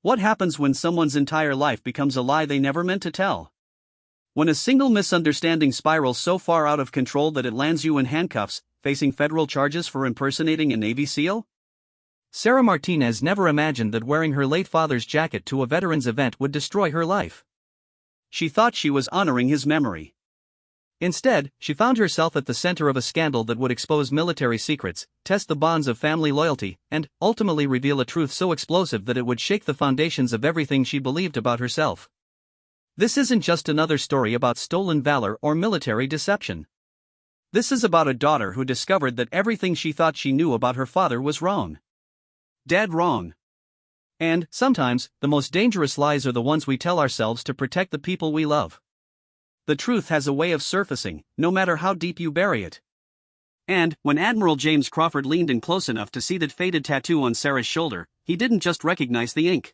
What happens when someone's entire life becomes a lie they never meant to tell? When a single misunderstanding spirals so far out of control that it lands you in handcuffs, facing federal charges for impersonating a Navy SEAL? Sarah Martinez never imagined that wearing her late father's jacket to a veterans event would destroy her life. She thought she was honoring his memory. Instead, she found herself at the center of a scandal that would expose military secrets, test the bonds of family loyalty, and ultimately reveal a truth so explosive that it would shake the foundations of everything she believed about herself. This isn't just another story about stolen valor or military deception. This is about a daughter who discovered that everything she thought she knew about her father was wrong. Dead wrong. And, sometimes, the most dangerous lies are the ones we tell ourselves to protect the people we love. The truth has a way of surfacing, no matter how deep you bury it. And, when Admiral James Crawford leaned in close enough to see that faded tattoo on Sarah's shoulder, he didn't just recognize the ink.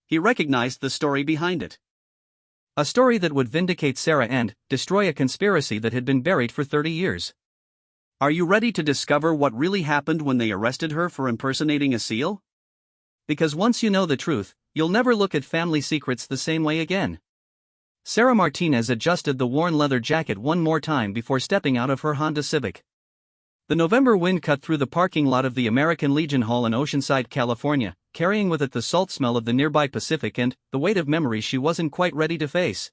He recognized the story behind it. A story that would vindicate Sarah and destroy a conspiracy that had been buried for 30 years. Are you ready to discover what really happened when they arrested her for impersonating a SEAL? Because once you know the truth, you'll never look at family secrets the same way again. Sarah Martinez adjusted the worn leather jacket one more time before stepping out of her Honda Civic. The November wind cut through the parking lot of the American Legion Hall in Oceanside, California, carrying with it the salt smell of the nearby Pacific and the weight of memories she wasn't quite ready to face.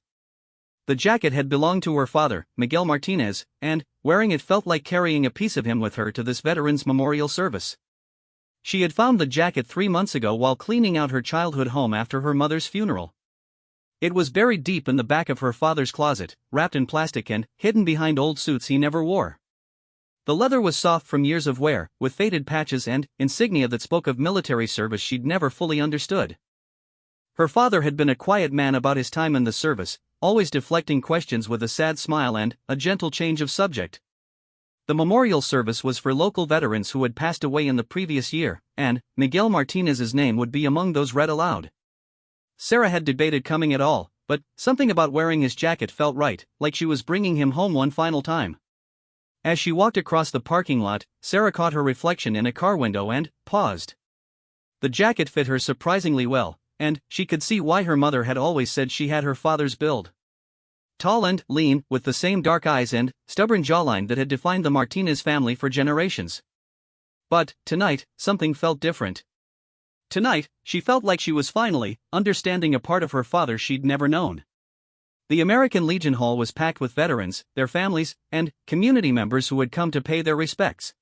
The jacket had belonged to her father, Miguel Martinez, and, wearing it felt like carrying a piece of him with her to this veterans' memorial service. She had found the jacket 3 months ago while cleaning out her childhood home after her mother's funeral. It was buried deep in the back of her father's closet, wrapped in plastic and hidden behind old suits he never wore. The leather was soft from years of wear, with faded patches and insignia that spoke of military service she'd never fully understood. Her father had been a quiet man about his time in the service, always deflecting questions with a sad smile and a gentle change of subject. The memorial service was for local veterans who had passed away in the previous year, and Miguel Martinez's name would be among those read aloud. Sarah had debated coming at all, but something about wearing his jacket felt right, like she was bringing him home one final time. As she walked across the parking lot, Sarah caught her reflection in a car window and paused. The jacket fit her surprisingly well, and she could see why her mother had always said she had her father's build. Tall and lean, with the same dark eyes and stubborn jawline that had defined the Martinez family for generations. But, tonight, something felt different. Tonight, she felt like she was finally understanding a part of her father she'd never known. The American Legion Hall was packed with veterans, their families, and community members who had come to pay their respects.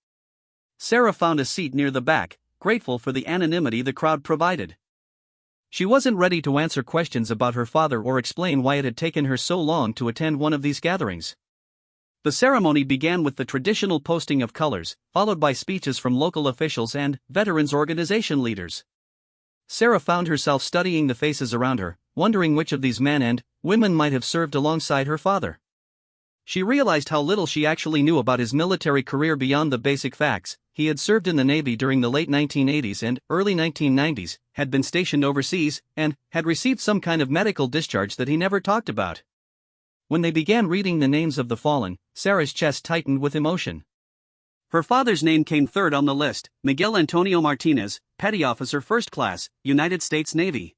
Sarah found a seat near the back, grateful for the anonymity the crowd provided. She wasn't ready to answer questions about her father or explain why it had taken her so long to attend one of these gatherings. The ceremony began with the traditional posting of colors, followed by speeches from local officials and veterans organization leaders. Sarah found herself studying the faces around her, wondering which of these men and women might have served alongside her father. She realized how little she actually knew about his military career beyond the basic facts. He had served in the Navy during the late 1980s and early 1990s, had been stationed overseas, and had received some kind of medical discharge that he never talked about. When they began reading the names of the fallen, Sarah's chest tightened with emotion. Her father's name came third on the list, Miguel Antonio Martinez, Petty Officer First Class, United States Navy.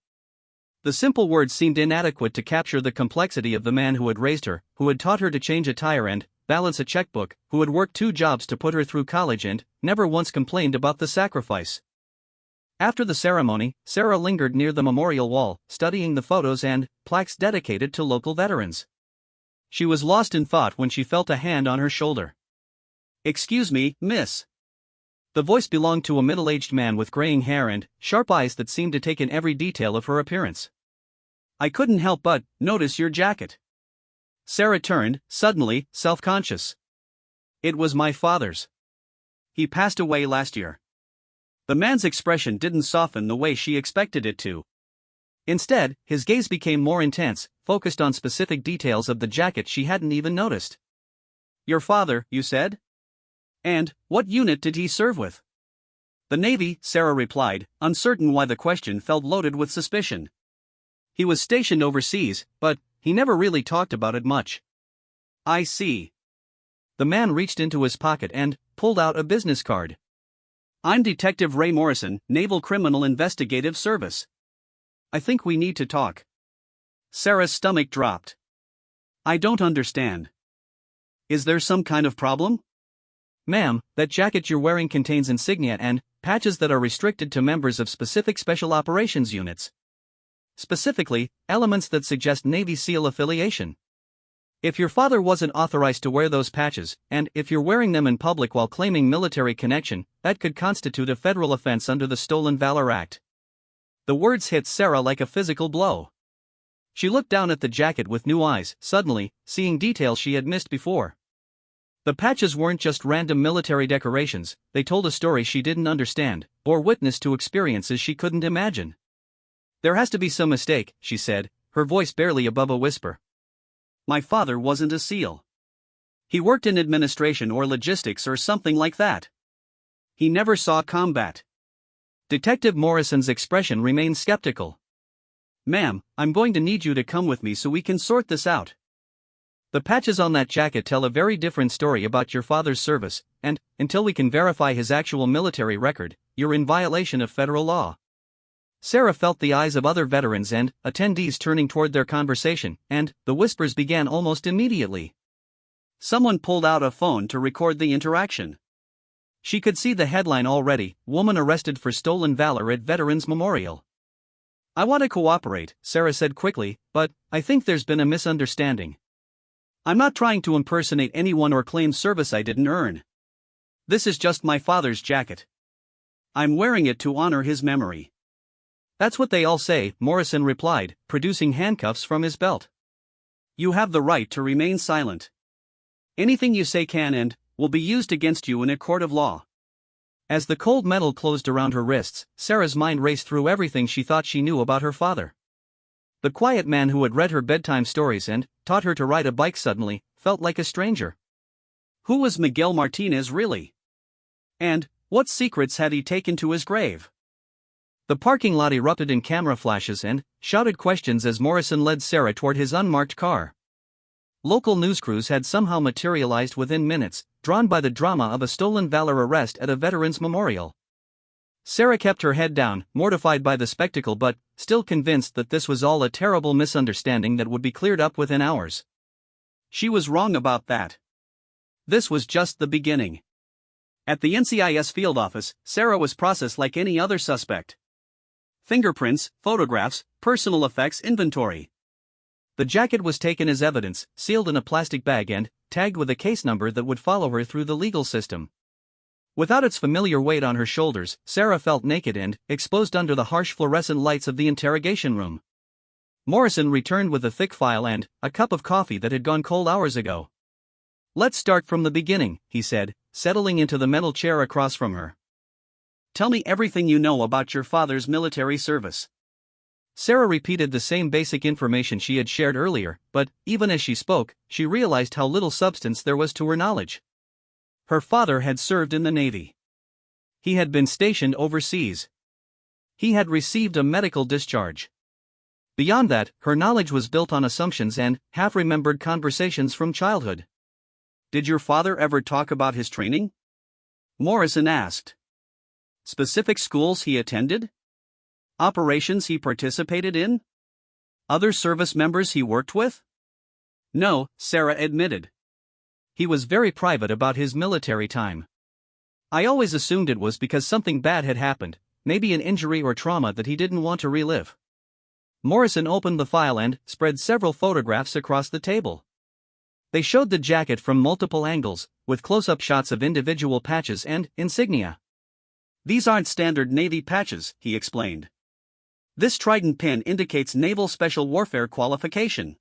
The simple words seemed inadequate to capture the complexity of the man who had raised her, who had taught her to change a tire and balance a checkbook, who had worked 2 jobs to put her through college and never once complained about the sacrifice. After the ceremony, Sarah lingered near the memorial wall, studying the photos and plaques dedicated to local veterans. She was lost in thought when she felt a hand on her shoulder. "Excuse me, miss." The voice belonged to a middle-aged man with graying hair and sharp eyes that seemed to take in every detail of her appearance. "I couldn't help but notice your jacket." Sarah turned, suddenly self-conscious. "It was my father's. He passed away last year." The man's expression didn't soften the way she expected it to. Instead, his gaze became more intense, focused on specific details of the jacket she hadn't even noticed. "Your father, you said? And what unit did he serve with?" "The Navy," Sarah replied, uncertain why the question felt loaded with suspicion. "He was stationed overseas, but he never really talked about it much." "I see." The man reached into his pocket and pulled out a business card. "I'm Detective Ray Morrison, Naval Criminal Investigative Service." I think we need to talk. Sarah's stomach dropped. I don't understand. Is there some kind of problem? Ma'am, that jacket you're wearing contains insignia and patches that are restricted to members of specific special operations units. Specifically, elements that suggest Navy SEAL affiliation. If your father wasn't authorized to wear those patches, and if you're wearing them in public while claiming military connection, that could constitute a federal offense under the Stolen Valor Act. The words hit Sarah like a physical blow. She looked down at the jacket with new eyes, suddenly, seeing details she had missed before. The patches weren't just random military decorations, they told a story she didn't understand, or witness to experiences she couldn't imagine. There has to be some mistake, she said, her voice barely above a whisper. My father wasn't a SEAL. He worked in administration or logistics or something like that. He never saw combat. Detective Morrison's expression remained skeptical. Ma'am, I'm going to need you to come with me so we can sort this out. The patches on that jacket tell a very different story about your father's service, and, until we can verify his actual military record, you're in violation of federal law. Sarah felt the eyes of other veterans and attendees turning toward their conversation, and the whispers began almost immediately. Someone pulled out a phone to record the interaction. She could see the headline already, Woman Arrested for Stolen Valor at Veterans Memorial. I want to cooperate, Sarah said quickly, but I think there's been a misunderstanding. I'm not trying to impersonate anyone or claim service I didn't earn. This is just my father's jacket. I'm wearing it to honor his memory. That's what they all say, Morrison replied, producing handcuffs from his belt. You have the right to remain silent. Anything you say can and will be used against you in a court of law. As the cold metal closed around her wrists, Sarah's mind raced through everything she thought she knew about her father. The quiet man who had read her bedtime stories and taught her to ride a bike suddenly felt like a stranger. Who was Miguel Martinez really? And what secrets had he taken to his grave? The parking lot erupted in camera flashes and shouted questions as Morrison led Sarah toward his unmarked car. Local news crews had somehow materialized within minutes, drawn by the drama of a stolen valor arrest at a veterans memorial. Sarah kept her head down, mortified by the spectacle but still convinced that this was all a terrible misunderstanding that would be cleared up within hours. She was wrong about that. This was just the beginning. At the NCIS field office, Sarah was processed like any other suspect. Fingerprints, photographs, personal effects inventory. The jacket was taken as evidence, sealed in a plastic bag and tagged with a case number that would follow her through the legal system. Without its familiar weight on her shoulders, Sarah felt naked and exposed under the harsh fluorescent lights of the interrogation room. Morrison returned with a thick file and a cup of coffee that had gone cold hours ago. Let's start from the beginning, he said, settling into the metal chair across from her. Tell me everything you know about your father's military service. Sarah repeated the same basic information she had shared earlier, but even as she spoke, she realized how little substance there was to her knowledge. Her father had served in the Navy. He had been stationed overseas. He had received a medical discharge. Beyond that, her knowledge was built on assumptions and half-remembered conversations from childhood. Did your father ever talk about his training? Morrison asked. Specific schools he attended? Operations he participated in? Other service members he worked with? No, Sarah admitted. He was very private about his military time. I always assumed it was because something bad had happened, maybe an injury or trauma that he didn't want to relive. Morrison opened the file and spread several photographs across the table. They showed the jacket from multiple angles, with close-up shots of individual patches and insignia. These aren't standard Navy patches, he explained. This trident pin indicates Naval Special Warfare qualification.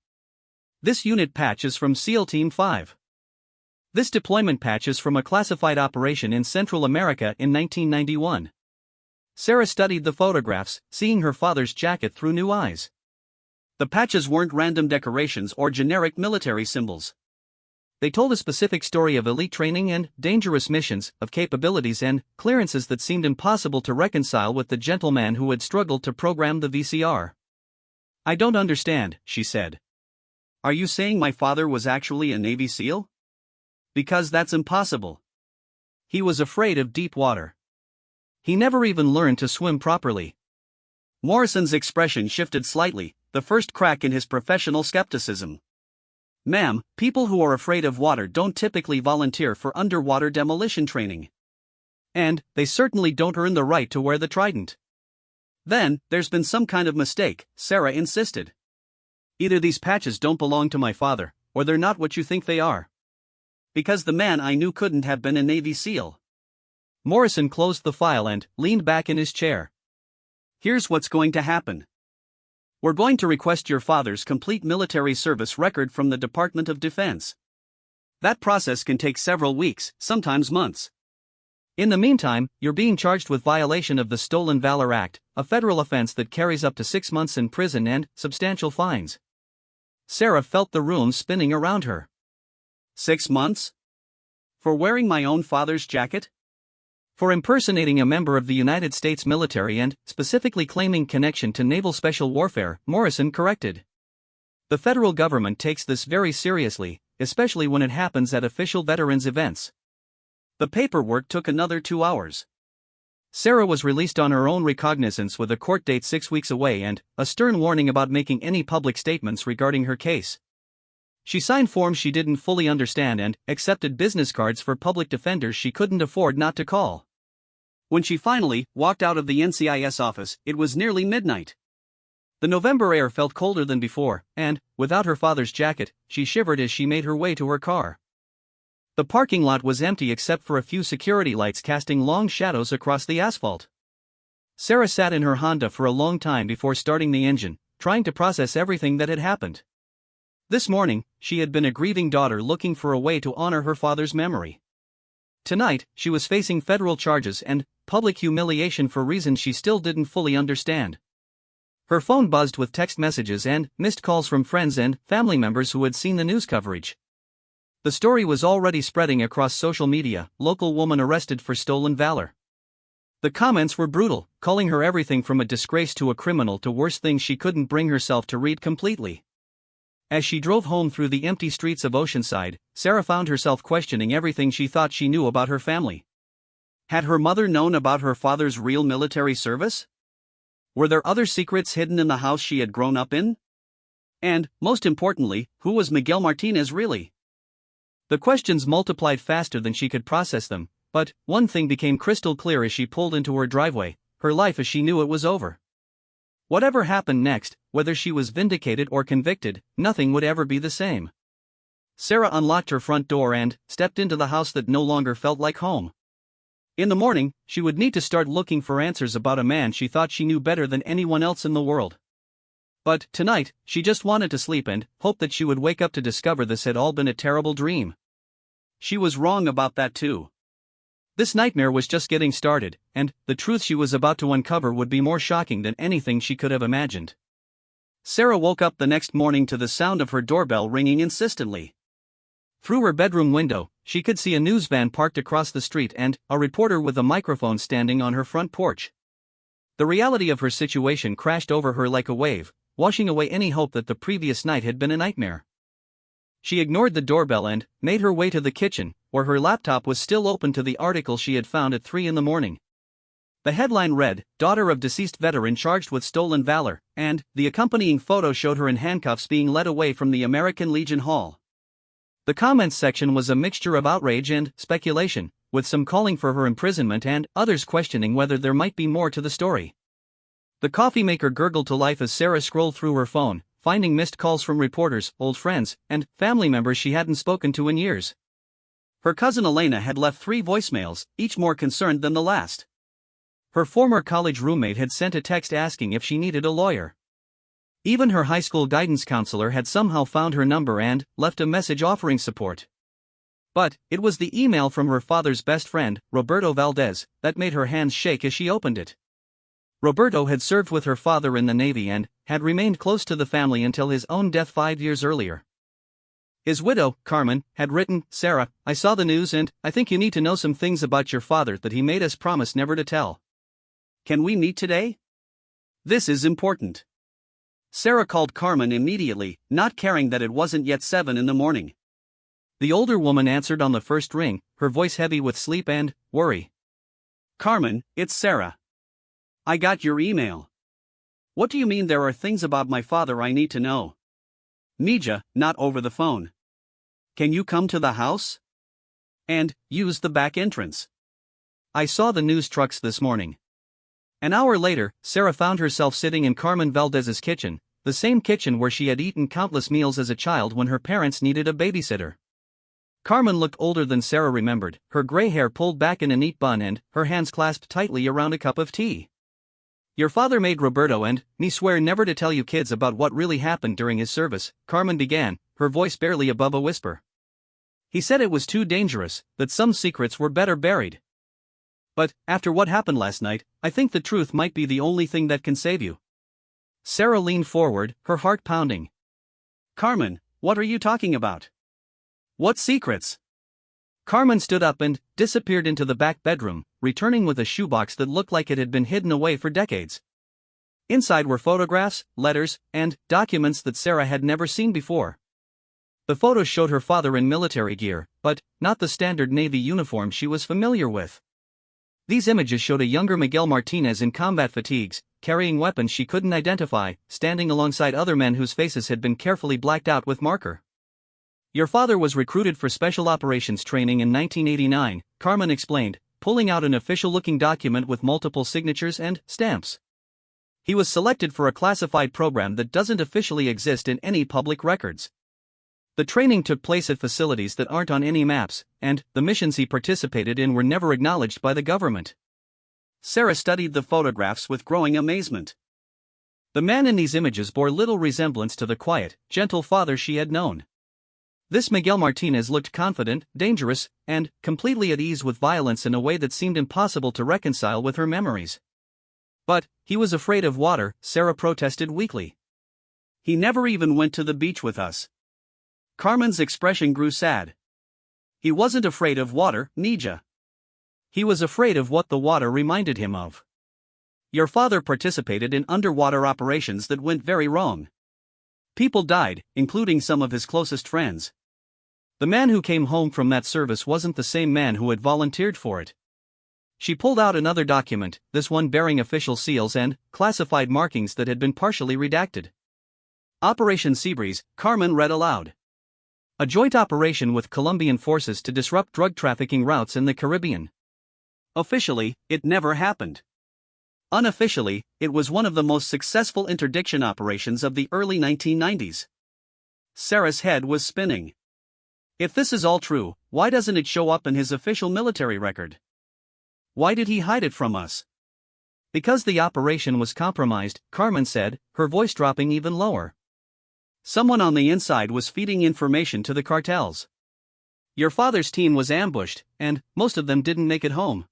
This unit patch is from SEAL Team 5. This deployment patch is from a classified operation in Central America in 1991. Sarah studied the photographs, seeing her father's jacket through new eyes. The patches weren't random decorations or generic military symbols. They told a specific story of elite training and dangerous missions, of capabilities and clearances that seemed impossible to reconcile with the gentleman who had struggled to program the VCR. I don't understand, she said. Are you saying my father was actually a Navy SEAL? Because that's impossible. He was afraid of deep water. He never even learned to swim properly. Morrison's expression shifted slightly, the first crack in his professional skepticism. Ma'am, people who are afraid of water don't typically volunteer for underwater demolition training. And they certainly don't earn the right to wear the trident. Then, there's been some kind of mistake, Sarah insisted. Either these patches don't belong to my father, or they're not what you think they are. Because the man I knew couldn't have been a Navy SEAL. Morrison closed the file and leaned back in his chair. Here's what's going to happen. We're going to request your father's complete military service record from the Department of Defense. That process can take several weeks, sometimes months. In the meantime, you're being charged with violation of the Stolen Valor Act, a federal offense that carries up to 6 months in prison and substantial fines. Sarah felt the room spinning around her. 6 months? For wearing my own father's jacket? For impersonating a member of the United States military and specifically claiming connection to naval special warfare, Morrison corrected. The federal government takes this very seriously, especially when it happens at official veterans events. The paperwork took another 2 hours. Sarah was released on her own recognizance with a court date 6 weeks away and a stern warning about making any public statements regarding her case. She signed forms she didn't fully understand and accepted business cards for public defenders she couldn't afford not to call. When she finally walked out of the NCIS office, it was nearly midnight. The November air felt colder than before, and, without her father's jacket, she shivered as she made her way to her car. The parking lot was empty except for a few security lights casting long shadows across the asphalt. Sarah sat in her Honda for a long time before starting the engine, trying to process everything that had happened. This morning, she had been a grieving daughter looking for a way to honor her father's memory. Tonight, she was facing federal charges and public humiliation for reasons she still didn't fully understand. Her phone buzzed with text messages and missed calls from friends and family members who had seen the news coverage. The story was already spreading across social media. Local woman arrested for stolen valor. The comments were brutal, calling her everything from a disgrace to a criminal to worse things she couldn't bring herself to read completely. As she drove home through the empty streets of Oceanside, Sarah found herself questioning everything she thought she knew about her family. Had her mother known about her father's real military service? Were there other secrets hidden in the house she had grown up in? And, most importantly, who was Miguel Martinez really? The questions multiplied faster than she could process them, but one thing became crystal clear as she pulled into her driveway: her life as she knew it was over. Whatever happened next, whether she was vindicated or convicted, nothing would ever be the same. Sarah unlocked her front door and stepped into the house that no longer felt like home. In the morning, she would need to start looking for answers about a man she thought she knew better than anyone else in the world. But tonight, she just wanted to sleep and hoped that she would wake up to discover this had all been a terrible dream. She was wrong about that too. This nightmare was just getting started, and the truth she was about to uncover would be more shocking than anything she could have imagined. Sarah woke up the next morning to the sound of her doorbell ringing insistently. Through her bedroom window, she could see a news van parked across the street and a reporter with a microphone standing on her front porch. The reality of her situation crashed over her like a wave, washing away any hope that the previous night had been a nightmare. She ignored the doorbell and made her way to the kitchen, where her laptop was still open to the article she had found at 3 a.m. The headline read, "Daughter of deceased veteran charged with stolen valor," and the accompanying photo showed her in handcuffs being led away from the American Legion Hall. The comments section was a mixture of outrage and speculation, with some calling for her imprisonment and others questioning whether there might be more to the story. The coffee maker gurgled to life as Sarah scrolled through her phone, finding missed calls from reporters, old friends, and family members she hadn't spoken to in years. Her cousin Elena had left 3 voicemails, each more concerned than the last. Her former college roommate had sent a text asking if she needed a lawyer. Even her high school guidance counselor had somehow found her number and left a message offering support. But it was the email from her father's best friend, Roberto Valdez, that made her hands shake as she opened it. Roberto had served with her father in the Navy and had remained close to the family until his own death 5 years earlier. His widow, Carmen, had written, "Sarah, I saw the news and I think you need to know some things about your father that he made us promise never to tell. Can we meet today? This is important." Sarah called Carmen immediately, not caring that it wasn't yet 7 a.m. The older woman answered on the first ring, her voice heavy with sleep and worry. "Carmen, it's Sarah. I got your email. What do you mean there are things about my father I need to know? Mija, not over the phone. Can you come to the house? And use the back entrance. I saw the news trucks this morning. An hour later, Sarah found herself sitting in Carmen Valdez's kitchen, the same kitchen where she had eaten countless meals as a child when her parents needed a babysitter. Carmen looked older than Sarah remembered, her gray hair pulled back in a neat bun and her hands clasped tightly around a cup of tea. Your father made Roberto and me swear never to tell you kids about what really happened during his service, Carmen began, her voice barely above a whisper. He said it was too dangerous, that some secrets were better buried. But, after what happened last night, I think the truth might be the only thing that can save you. Sarah leaned forward, her heart pounding. Carmen, what are you talking about? What secrets? Carmen stood up and disappeared into the back bedroom, returning with a shoebox that looked like it had been hidden away for decades. Inside were photographs, letters, and documents that Sarah had never seen before. The photos showed her father in military gear, but not the standard Navy uniform she was familiar with. These images showed a younger Miguel Martinez in combat fatigues, carrying weapons she couldn't identify, standing alongside other men whose faces had been carefully blacked out with marker. Your father was recruited for special operations training in 1989, Carmen explained, pulling out an official-looking document with multiple signatures and stamps. He was selected for a classified program that doesn't officially exist in any public records. The training took place at facilities that aren't on any maps, and the missions he participated in were never acknowledged by the government. Sarah studied the photographs with growing amazement. The man in these images bore little resemblance to the quiet, gentle father she had known. This Miguel Martinez looked confident, dangerous, and completely at ease with violence in a way that seemed impossible to reconcile with her memories. But he was afraid of water, Sarah protested weakly. He never even went to the beach with us. Carmen's expression grew sad. He wasn't afraid of water, Mija. He was afraid of what the water reminded him of. Your father participated in underwater operations that went very wrong. People died, including some of his closest friends. The man who came home from that service wasn't the same man who had volunteered for it. She pulled out another document, this one bearing official seals and classified markings that had been partially redacted. Operation Seabreeze, Carmen read aloud. A joint operation with Colombian forces to disrupt drug trafficking routes in the Caribbean. Officially, it never happened. Unofficially, it was one of the most successful interdiction operations of the early 1990s. Sarah's head was spinning. If this is all true, why doesn't it show up in his official military record? Why did he hide it from us? Because the operation was compromised, Carmen said, her voice dropping even lower. Someone on the inside was feeding information to the cartels. Your father's team was ambushed, and most of them didn't make it home.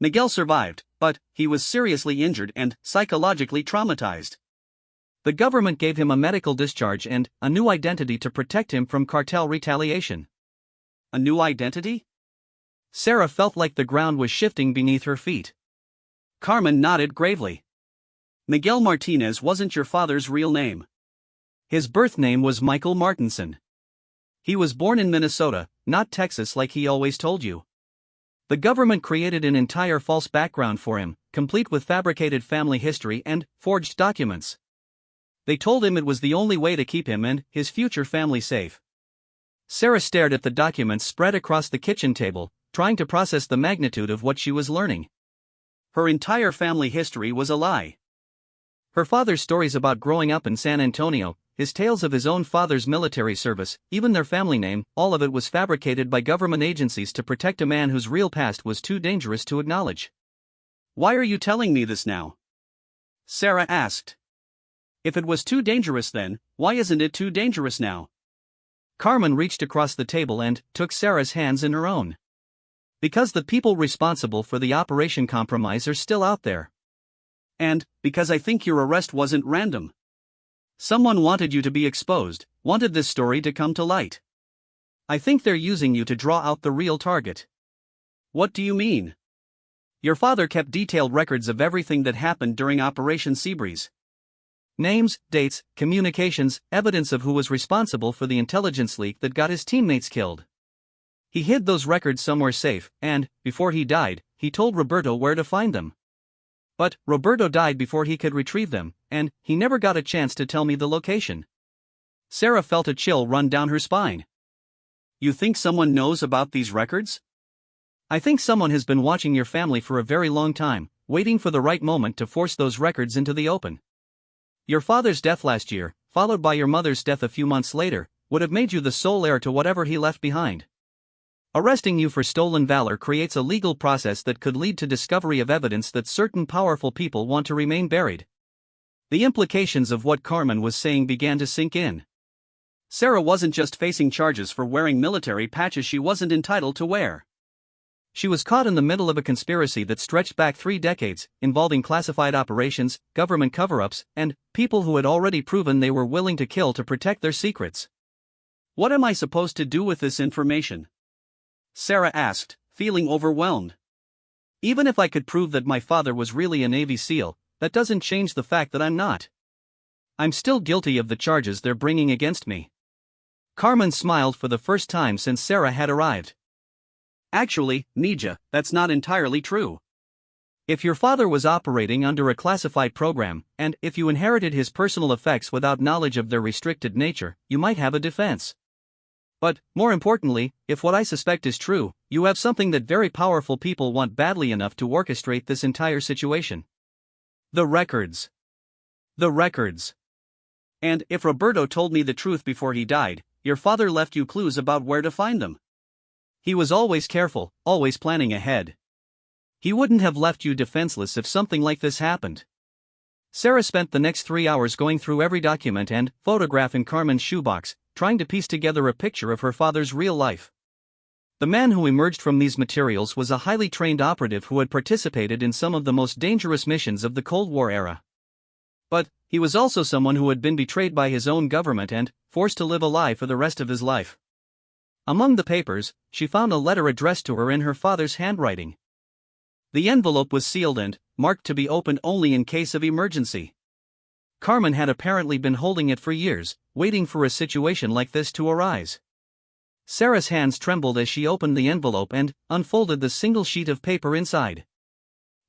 Miguel survived, but he was seriously injured and psychologically traumatized. The government gave him a medical discharge and a new identity to protect him from cartel retaliation. A new identity? Sarah felt like the ground was shifting beneath her feet. Carmen nodded gravely. Miguel Martinez wasn't your father's real name. His birth name was Michael Martinson. He was born in Minnesota, not Texas like he always told you. The government created an entire false background for him, complete with fabricated family history and forged documents. They told him it was the only way to keep him and his future family safe. Sarah stared at the documents spread across the kitchen table, trying to process the magnitude of what she was learning. Her entire family history was a lie. Her father's stories about growing up in San Antonio, his tales of his own father's military service, even their family name, all of it was fabricated by government agencies to protect a man whose real past was too dangerous to acknowledge. Why are you telling me this now? Sarah asked. If it was too dangerous then, why isn't it too dangerous now? Carmen reached across the table and took Sarah's hands in her own. Because the people responsible for the operation compromise are still out there. And, because I think your arrest wasn't random. Someone wanted you to be exposed, wanted this story to come to light. I think they're using you to draw out the real target. What do you mean? Your father kept detailed records of everything that happened during Operation Seabreeze. Names, dates, communications, evidence of who was responsible for the intelligence leak that got his teammates killed. He hid those records somewhere safe, and, before he died, he told Roberto where to find them. But Roberto died before he could retrieve them, and he never got a chance to tell me the location. Sarah felt a chill run down her spine. You think someone knows about these records? I think someone has been watching your family for a very long time, waiting for the right moment to force those records into the open. Your father's death last year, followed by your mother's death a few months later, would have made you the sole heir to whatever he left behind. Arresting you for stolen valor creates a legal process that could lead to discovery of evidence that certain powerful people want to remain buried. The implications of what Carmen was saying began to sink in. Sarah wasn't just facing charges for wearing military patches she wasn't entitled to wear. She was caught in the middle of a conspiracy that stretched back 3 decades, involving classified operations, government cover-ups, and people who had already proven they were willing to kill to protect their secrets. What am I supposed to do with this information? Sarah asked, feeling overwhelmed. Even if I could prove that my father was really a Navy SEAL, that doesn't change the fact that I'm not. I'm still guilty of the charges they're bringing against me. Carmen smiled for the first time since Sarah had arrived. Actually, Nija, that's not entirely true. If your father was operating under a classified program, and if you inherited his personal effects without knowledge of their restricted nature, you might have a defense. But, more importantly, if what I suspect is true, you have something that very powerful people want badly enough to orchestrate this entire situation. The records. The records. And if Roberto told me the truth before he died, your father left you clues about where to find them. He was always careful, always planning ahead. He wouldn't have left you defenseless if something like this happened. Sarah spent the next 3 hours going through every document and photograph in Carmen's shoebox, trying to piece together a picture of her father's real life. The man who emerged from these materials was a highly trained operative who had participated in some of the most dangerous missions of the Cold War era. But he was also someone who had been betrayed by his own government and forced to live a lie for the rest of his life. Among the papers, she found a letter addressed to her in her father's handwriting. The envelope was sealed and marked to be opened only in case of emergency. Carmen had apparently been holding it for years, waiting for a situation like this to arise. Sarah's hands trembled as she opened the envelope and unfolded the single sheet of paper inside.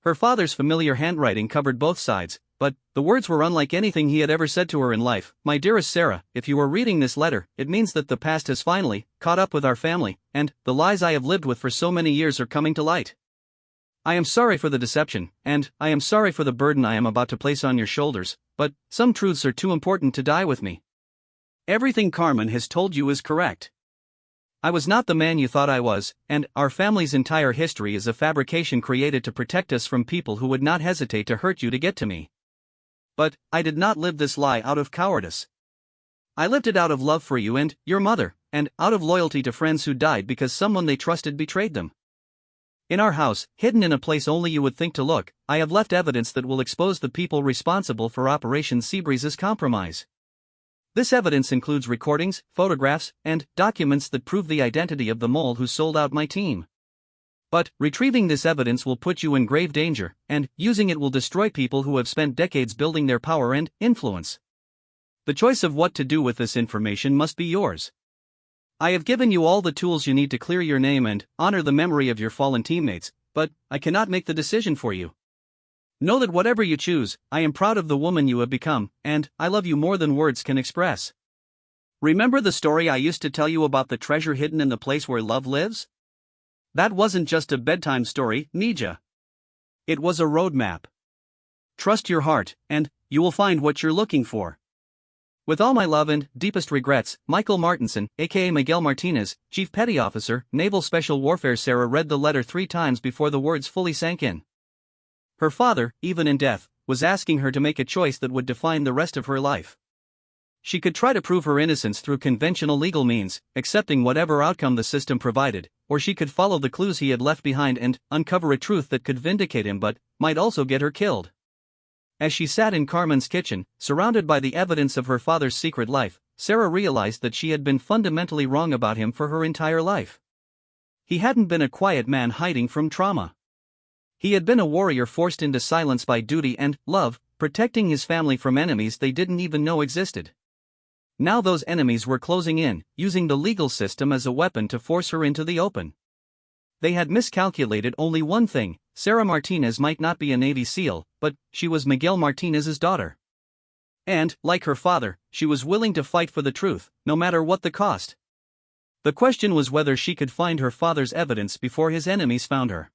Her father's familiar handwriting covered both sides, but the words were unlike anything he had ever said to her in life. My dearest Sarah, if you are reading this letter, it means that the past has finally caught up with our family, and the lies I have lived with for so many years are coming to light. I am sorry for the deception, and I am sorry for the burden I am about to place on your shoulders, but some truths are too important to die with me. Everything Carmen has told you is correct. I was not the man you thought I was, and our family's entire history is a fabrication created to protect us from people who would not hesitate to hurt you to get to me. But I did not live this lie out of cowardice. I lived it out of love for you and your mother, and out of loyalty to friends who died because someone they trusted betrayed them. In our house, hidden in a place only you would think to look, I have left evidence that will expose the people responsible for Operation Seabreeze's compromise. This evidence includes recordings, photographs, and documents that prove the identity of the mole who sold out my team. But retrieving this evidence will put you in grave danger, and using it will destroy people who have spent decades building their power and influence. The choice of what to do with this information must be yours. I have given you all the tools you need to clear your name and honor the memory of your fallen teammates, but I cannot make the decision for you. Know that whatever you choose, I am proud of the woman you have become, and I love you more than words can express. Remember the story I used to tell you about the treasure hidden in the place where love lives? That wasn't just a bedtime story, Nija. It was a roadmap. Trust your heart, and you will find what you're looking for. With all my love and deepest regrets, Michael Martinson, aka Miguel Martinez, Chief Petty Officer, Naval Special Warfare. Sarah read the letter 3 times before the words fully sank in. Her father, even in death, was asking her to make a choice that would define the rest of her life. She could try to prove her innocence through conventional legal means, accepting whatever outcome the system provided, or she could follow the clues he had left behind and uncover a truth that could vindicate him but might also get her killed. As she sat in Carmen's kitchen, surrounded by the evidence of her father's secret life, Sarah realized that she had been fundamentally wrong about him for her entire life. He hadn't been a quiet man hiding from trauma. He had been a warrior forced into silence by duty and love, protecting his family from enemies they didn't even know existed. Now those enemies were closing in, using the legal system as a weapon to force her into the open. They had miscalculated only one thing: Sarah Martinez might not be a Navy SEAL, but she was Miguel Martinez's daughter. And, like her father, she was willing to fight for the truth, no matter what the cost. The question was whether she could find her father's evidence before his enemies found her.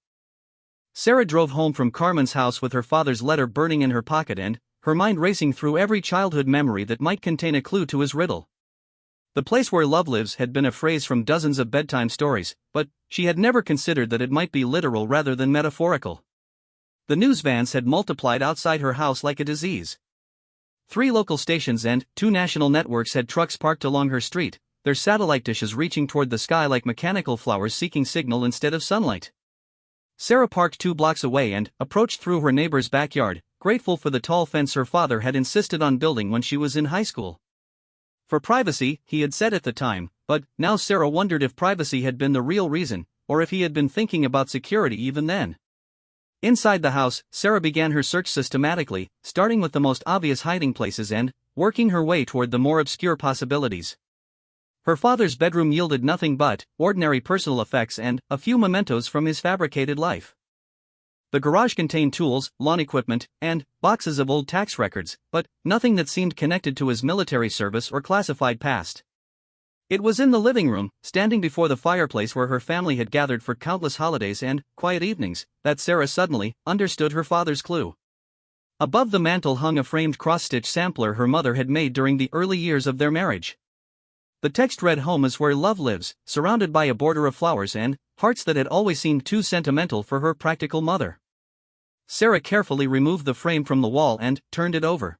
Sarah drove home from Carmen's house with her father's letter burning in her pocket and, her mind racing through every childhood memory that might contain a clue to his riddle. The place where love lives had been a phrase from dozens of bedtime stories, but she had never considered that it might be literal rather than metaphorical. The news vans had multiplied outside her house like a disease. 3 local stations and 2 national networks had trucks parked along her street, their satellite dishes reaching toward the sky like mechanical flowers seeking signal instead of sunlight. Sarah parked 2 blocks away and approached through her neighbor's backyard, grateful for the tall fence her father had insisted on building when she was in high school. For privacy, he had said at the time, but now Sarah wondered if privacy had been the real reason, or if he had been thinking about security even then. Inside the house, Sarah began her search systematically, starting with the most obvious hiding places and working her way toward the more obscure possibilities. Her father's bedroom yielded nothing but ordinary personal effects and a few mementos from his fabricated life. The garage contained tools, lawn equipment, and boxes of old tax records, but nothing that seemed connected to his military service or classified past. It was in the living room, standing before the fireplace where her family had gathered for countless holidays and quiet evenings, that Sarah suddenly understood her father's clue. Above the mantel hung a framed cross-stitch sampler her mother had made during the early years of their marriage. The text read, "Home is where love lives," surrounded by a border of flowers and hearts that had always seemed too sentimental for her practical mother. Sarah carefully removed the frame from the wall and turned it over.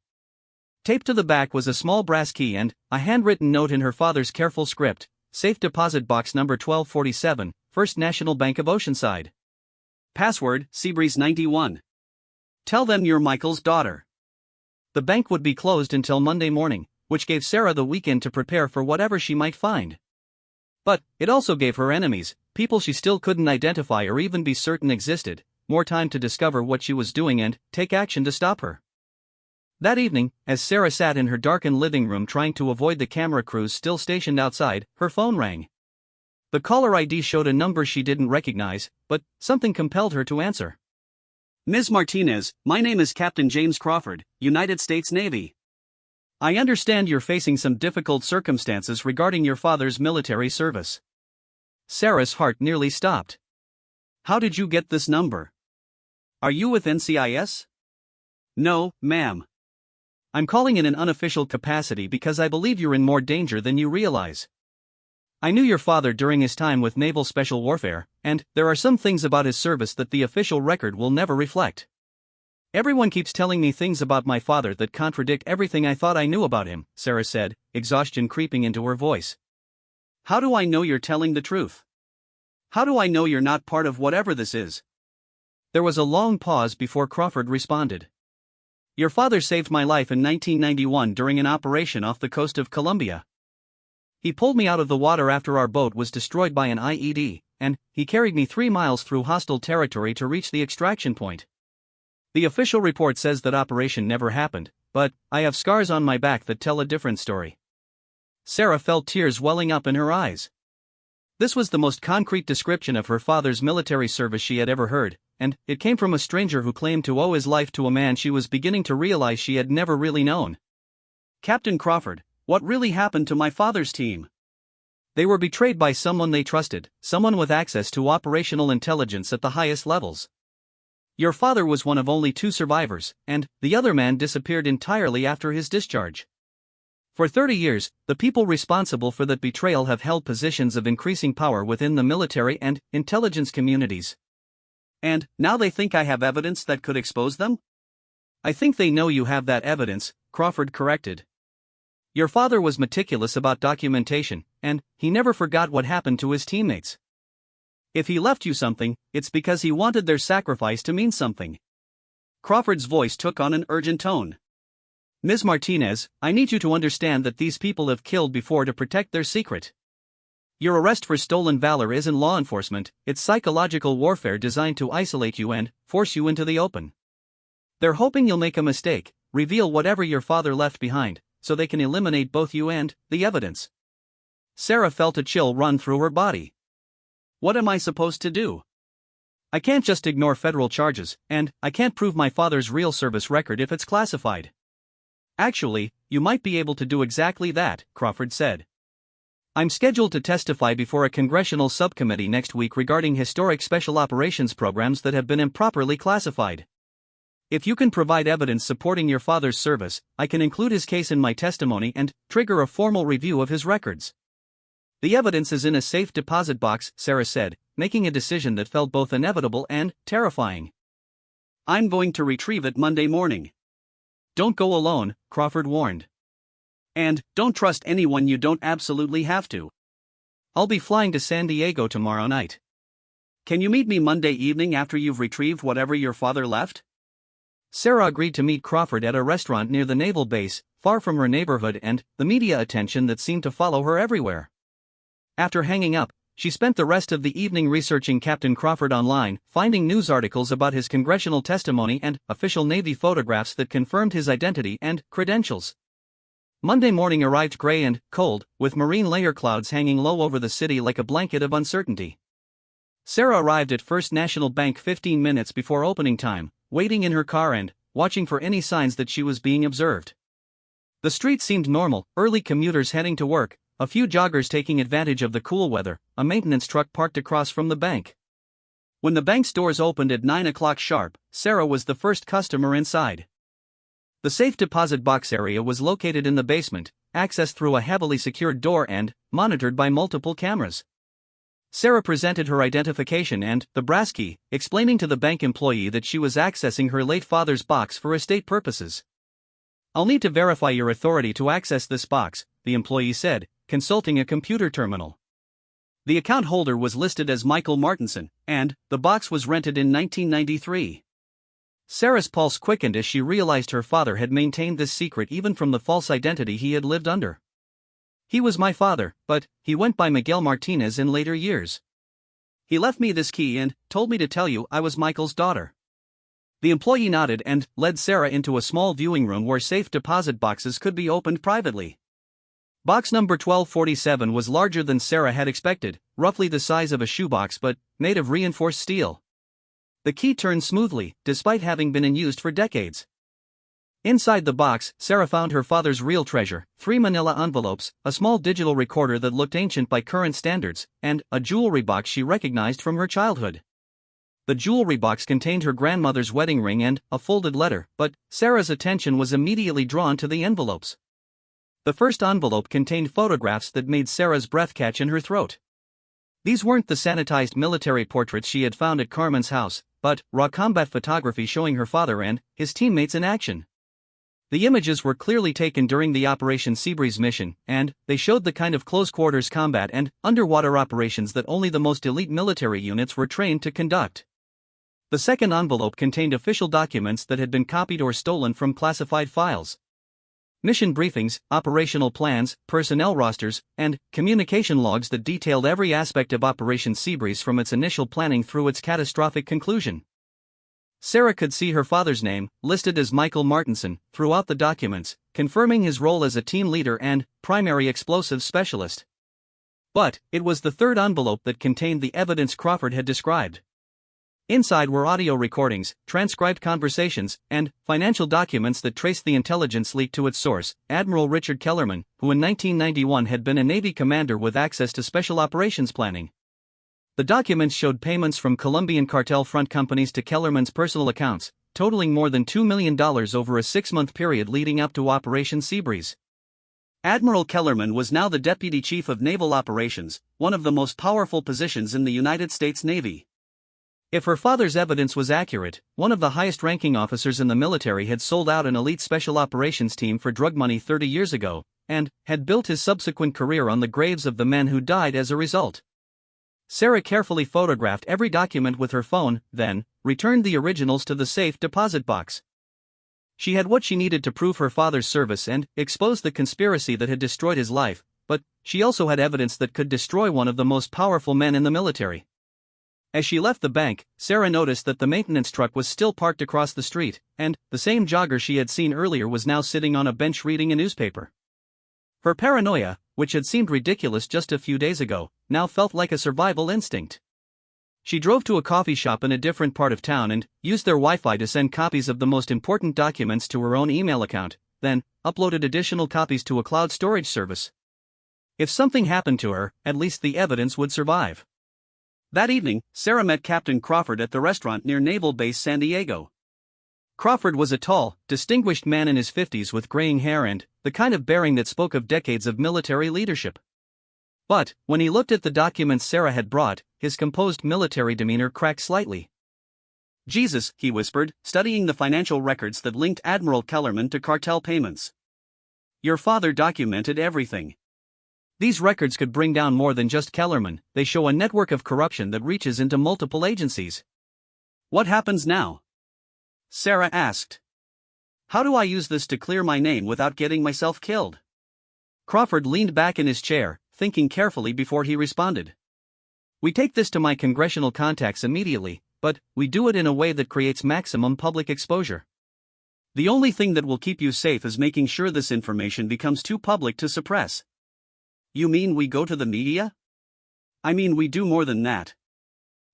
Taped to the back was a small brass key and a handwritten note in her father's careful script: "Safe deposit box number 1247, First National Bank of Oceanside. Password, Seabreeze91. Tell them you're Michael's daughter." The bank would be closed until Monday morning, which gave Sarah the weekend to prepare for whatever she might find. But it also gave her enemies, people she still couldn't identify or even be certain existed, more time to discover what she was doing and take action to stop her. That evening, as Sarah sat in her darkened living room trying to avoid the camera crews still stationed outside, her phone rang. The caller ID showed a number she didn't recognize, but something compelled her to answer. "Ms. Martinez, my name is Captain James Crawford, United States Navy. I understand you're facing some difficult circumstances regarding your father's military service." Sarah's heart nearly stopped. "How did you get this number? Are you with NCIS?" "No, ma'am. I'm calling in an unofficial capacity because I believe you're in more danger than you realize. I knew your father during his time with Naval Special Warfare, and there are some things about his service that the official record will never reflect. Everyone keeps telling me things about my father that contradict everything I thought I knew about him," Sarah said, exhaustion creeping into her voice. "How do I know you're telling the truth? How do I know you're not part of whatever this is?" There was a long pause before Crawford responded. "Your father saved my life in 1991 during an operation off the coast of Colombia. He pulled me out of the water after our boat was destroyed by an IED, and he carried me 3 miles through hostile territory to reach the extraction point. The official report says that operation never happened, but I have scars on my back that tell a different story." Sarah felt tears welling up in her eyes. This was the most concrete description of her father's military service she had ever heard, and it came from a stranger who claimed to owe his life to a man she was beginning to realize she had never really known. "Captain Crawford, what really happened to my father's team?" "They were betrayed by someone they trusted, someone with access to operational intelligence at the highest levels. Your father was one of only 2 survivors, and the other man disappeared entirely after his discharge. For 30 years, the people responsible for that betrayal have held positions of increasing power within the military and intelligence communities. And now they think I have evidence that could expose them?" "I think they know you have that evidence," Crawford corrected. "Your father was meticulous about documentation, and he never forgot what happened to his teammates. If he left you something, it's because he wanted their sacrifice to mean something." Crawford's voice took on an urgent tone. "Ms. Martinez, I need you to understand that these people have killed before to protect their secret. Your arrest for stolen valor isn't law enforcement, it's psychological warfare designed to isolate you and force you into the open. They're hoping you'll make a mistake, reveal whatever your father left behind, so they can eliminate both you and the evidence." Sarah felt a chill run through her body. "What am I supposed to do?" "I can't just ignore federal charges, and I can't prove my father's real service record if it's classified. Actually, you might be able to do exactly that, Crawford said. I'm scheduled to testify before a congressional subcommittee next week regarding historic special operations programs that have been improperly classified. If you can provide evidence supporting your father's service, I can include his case in my testimony and trigger a formal review of his records. The evidence is in a safe deposit box, Sarah said, making a decision that felt both inevitable and terrifying. I'm going to retrieve it Monday morning. Don't go alone, Crawford warned. And don't trust anyone you don't absolutely have to. I'll be flying to San Diego tomorrow night. Can you meet me Monday evening after you've retrieved whatever your father left? Sarah agreed to meet Crawford at a restaurant near the naval base, far from her neighborhood and the media attention that seemed to follow her everywhere. After hanging up, she spent the rest of the evening researching Captain Crawford online, finding news articles about his congressional testimony and official Navy photographs that confirmed his identity and credentials. Monday morning arrived gray and cold, with marine layer clouds hanging low over the city like a blanket of uncertainty. Sarah arrived at First National Bank 15 minutes before opening time, waiting in her car and watching for any signs that she was being observed. The street seemed normal, early commuters heading to work, a few joggers taking advantage of the cool weather, a maintenance truck parked across from the bank. When the bank's doors opened at 9 o'clock sharp, Sarah was the first customer inside. The safe deposit box area was located in the basement, accessed through a heavily secured door and monitored by multiple cameras. Sarah presented her identification and the brass key, explaining to the bank employee that she was accessing her late father's box for estate purposes. I'll need to verify your authority to access this box, the employee said, consulting a computer terminal. The account holder was listed as Michael Martinson, and the box was rented in 1993. Sarah's pulse quickened as she realized her father had maintained this secret even from the false identity he had lived under. He was my father, but he went by Miguel Martinez in later years. He left me this key and told me to tell you I was Michael's daughter. The employee nodded and led Sarah into a small viewing room where safe deposit boxes could be opened privately. Box number 1247 was larger than Sarah had expected, roughly the size of a shoebox but made of reinforced steel. The key turned smoothly, despite having been in use for decades. Inside the box, Sarah found her father's real treasure, 3 manila envelopes, a small digital recorder that looked ancient by current standards, and a jewelry box she recognized from her childhood. The jewelry box contained her grandmother's wedding ring and a folded letter, but Sarah's attention was immediately drawn to the envelopes. The first envelope contained photographs that made Sarah's breath catch in her throat. These weren't the sanitized military portraits she had found at Carmen's house, but raw combat photography showing her father and his teammates in action. The images were clearly taken during the Operation Seabreeze mission, and they showed the kind of close-quarters combat and underwater operations that only the most elite military units were trained to conduct. The second envelope contained official documents that had been copied or stolen from classified files. Mission briefings, operational plans, personnel rosters, and communication logs that detailed every aspect of Operation Seabreeze from its initial planning through its catastrophic conclusion. Sarah could see her father's name, listed as Michael Martinson, throughout the documents, confirming his role as a team leader and primary explosives specialist. But it was the third envelope that contained the evidence Crawford had described. Inside were audio recordings, transcribed conversations, and financial documents that traced the intelligence leak to its source, Admiral Richard Kellerman, who in 1991 had been a Navy commander with access to special operations planning. The documents showed payments from Colombian cartel front companies to Kellerman's personal accounts, totaling more than $2 million over a 6-month period leading up to Operation Seabreeze. Admiral Kellerman was now the Deputy Chief of Naval Operations, one of the most powerful positions in the United States Navy. If her father's evidence was accurate, one of the highest-ranking officers in the military had sold out an elite special operations team for drug money 30 years ago, and had built his subsequent career on the graves of the men who died as a result. Sarah carefully photographed every document with her phone, then returned the originals to the safe deposit box. She had what she needed to prove her father's service and expose the conspiracy that had destroyed his life, but she also had evidence that could destroy one of the most powerful men in the military. As she left the bank, Sarah noticed that the maintenance truck was still parked across the street, and the same jogger she had seen earlier was now sitting on a bench reading a newspaper. Her paranoia, which had seemed ridiculous just a few days ago, now felt like a survival instinct. She drove to a coffee shop in a different part of town and used their Wi-Fi to send copies of the most important documents to her own email account, then uploaded additional copies to a cloud storage service. If something happened to her, at least the evidence would survive. That evening, Sarah met Captain Crawford at the restaurant near Naval Base San Diego. Crawford was a tall, distinguished man in his 50s with graying hair and the kind of bearing that spoke of decades of military leadership. But, when he looked at the documents Sarah had brought, his composed military demeanor cracked slightly. "Jesus," he whispered, studying the financial records that linked Admiral Kellerman to cartel payments. "Your father documented everything." These records could bring down more than just Kellerman, they show a network of corruption that reaches into multiple agencies. "What happens now?" Sarah asked. "How do I use this to clear my name without getting myself killed?" Crawford leaned back in his chair, thinking carefully before he responded. "We take this to my congressional contacts immediately, but we do it in a way that creates maximum public exposure. The only thing that will keep you safe is making sure this information becomes too public to suppress." "You mean we go to the media?" "I mean we do more than that.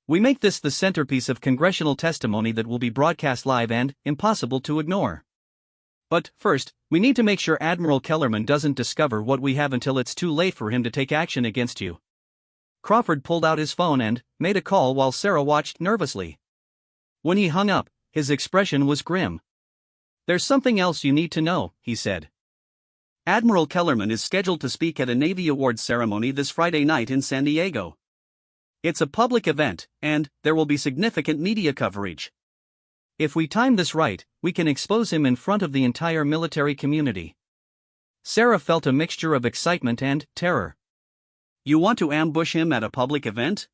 We make this the centerpiece of congressional testimony that will be broadcast live and impossible to ignore. But first, we need to make sure Admiral Kellerman doesn't discover what we have until it's too late for him to take action against you." Crawford pulled out his phone and made a call while Sarah watched nervously. When he hung up, his expression was grim. "There's something else you need to know," he said. "Admiral Kellerman is scheduled to speak at a Navy Awards ceremony this Friday night in San Diego. It's a public event, and there will be significant media coverage. If we time this right, we can expose him in front of the entire military community." Sarah felt a mixture of excitement and terror. "You want to ambush him at a public event?"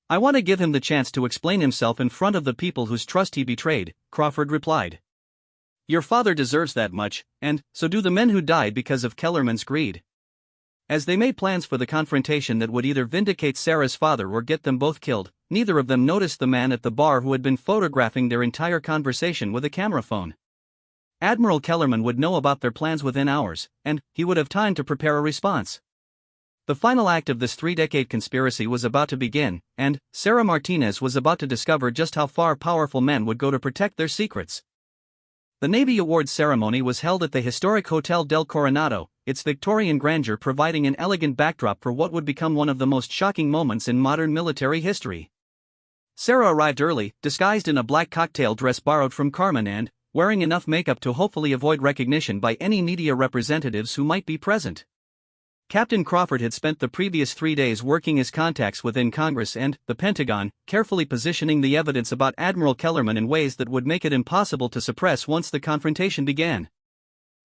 "I want to give him the chance to explain himself in front of the people whose trust he betrayed," Crawford replied. "Your father deserves that much, and so do the men who died because of Kellerman's greed." As they made plans for the confrontation that would either vindicate Sarah's father or get them both killed, neither of them noticed the man at the bar who had been photographing their entire conversation with a camera phone. Admiral Kellerman would know about their plans within hours, and he would have time to prepare a response. The final act of this 3-decade conspiracy was about to begin, and Sarah Martinez was about to discover just how far powerful men would go to protect their secrets. The Navy Awards ceremony was held at the historic Hotel del Coronado, its Victorian grandeur providing an elegant backdrop for what would become one of the most shocking moments in modern military history. Sarah arrived early, disguised in a black cocktail dress borrowed from Carmen and wearing enough makeup to hopefully avoid recognition by any media representatives who might be present. Captain Crawford had spent the previous 3 days working his contacts within Congress and the Pentagon, carefully positioning the evidence about Admiral Kellerman in ways that would make it impossible to suppress once the confrontation began.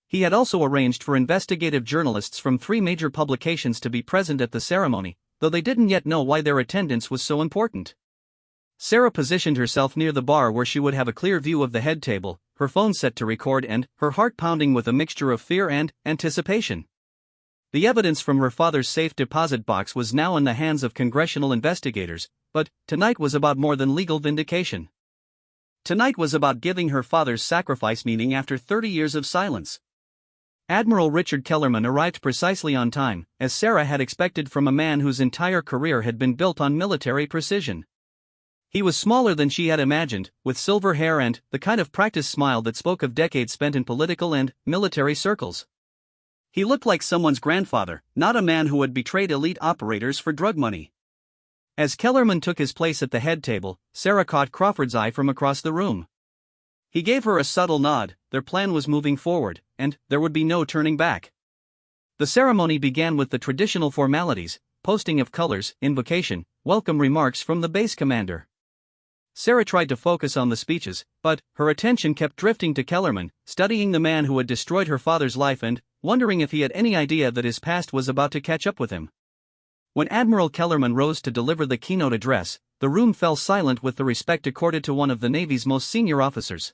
He had also arranged for investigative journalists from 3 major publications to be present at the ceremony, though they didn't yet know why their attendance was so important. Sarah positioned herself near the bar where she would have a clear view of the head table, her phone set to record and her heart pounding with a mixture of fear and anticipation. The evidence from her father's safe deposit box was now in the hands of congressional investigators, but tonight was about more than legal vindication. Tonight was about giving her father's sacrifice meaning after 30 years of silence. Admiral Richard Kellerman arrived precisely on time, as Sarah had expected from a man whose entire career had been built on military precision. He was smaller than she had imagined, with silver hair and the kind of practiced smile that spoke of decades spent in political and military circles. He looked like someone's grandfather, not a man who had betrayed elite operators for drug money. As Kellerman took his place at the head table, Sarah caught Crawford's eye from across the room. He gave her a subtle nod, their plan was moving forward, and there would be no turning back. The ceremony began with the traditional formalities, posting of colors, invocation, welcome remarks from the base commander. Sarah tried to focus on the speeches, but her attention kept drifting to Kellerman, studying the man who had destroyed her father's life and wondering if he had any idea that his past was about to catch up with him. When Admiral Kellerman rose to deliver the keynote address, the room fell silent with the respect accorded to one of the Navy's most senior officers.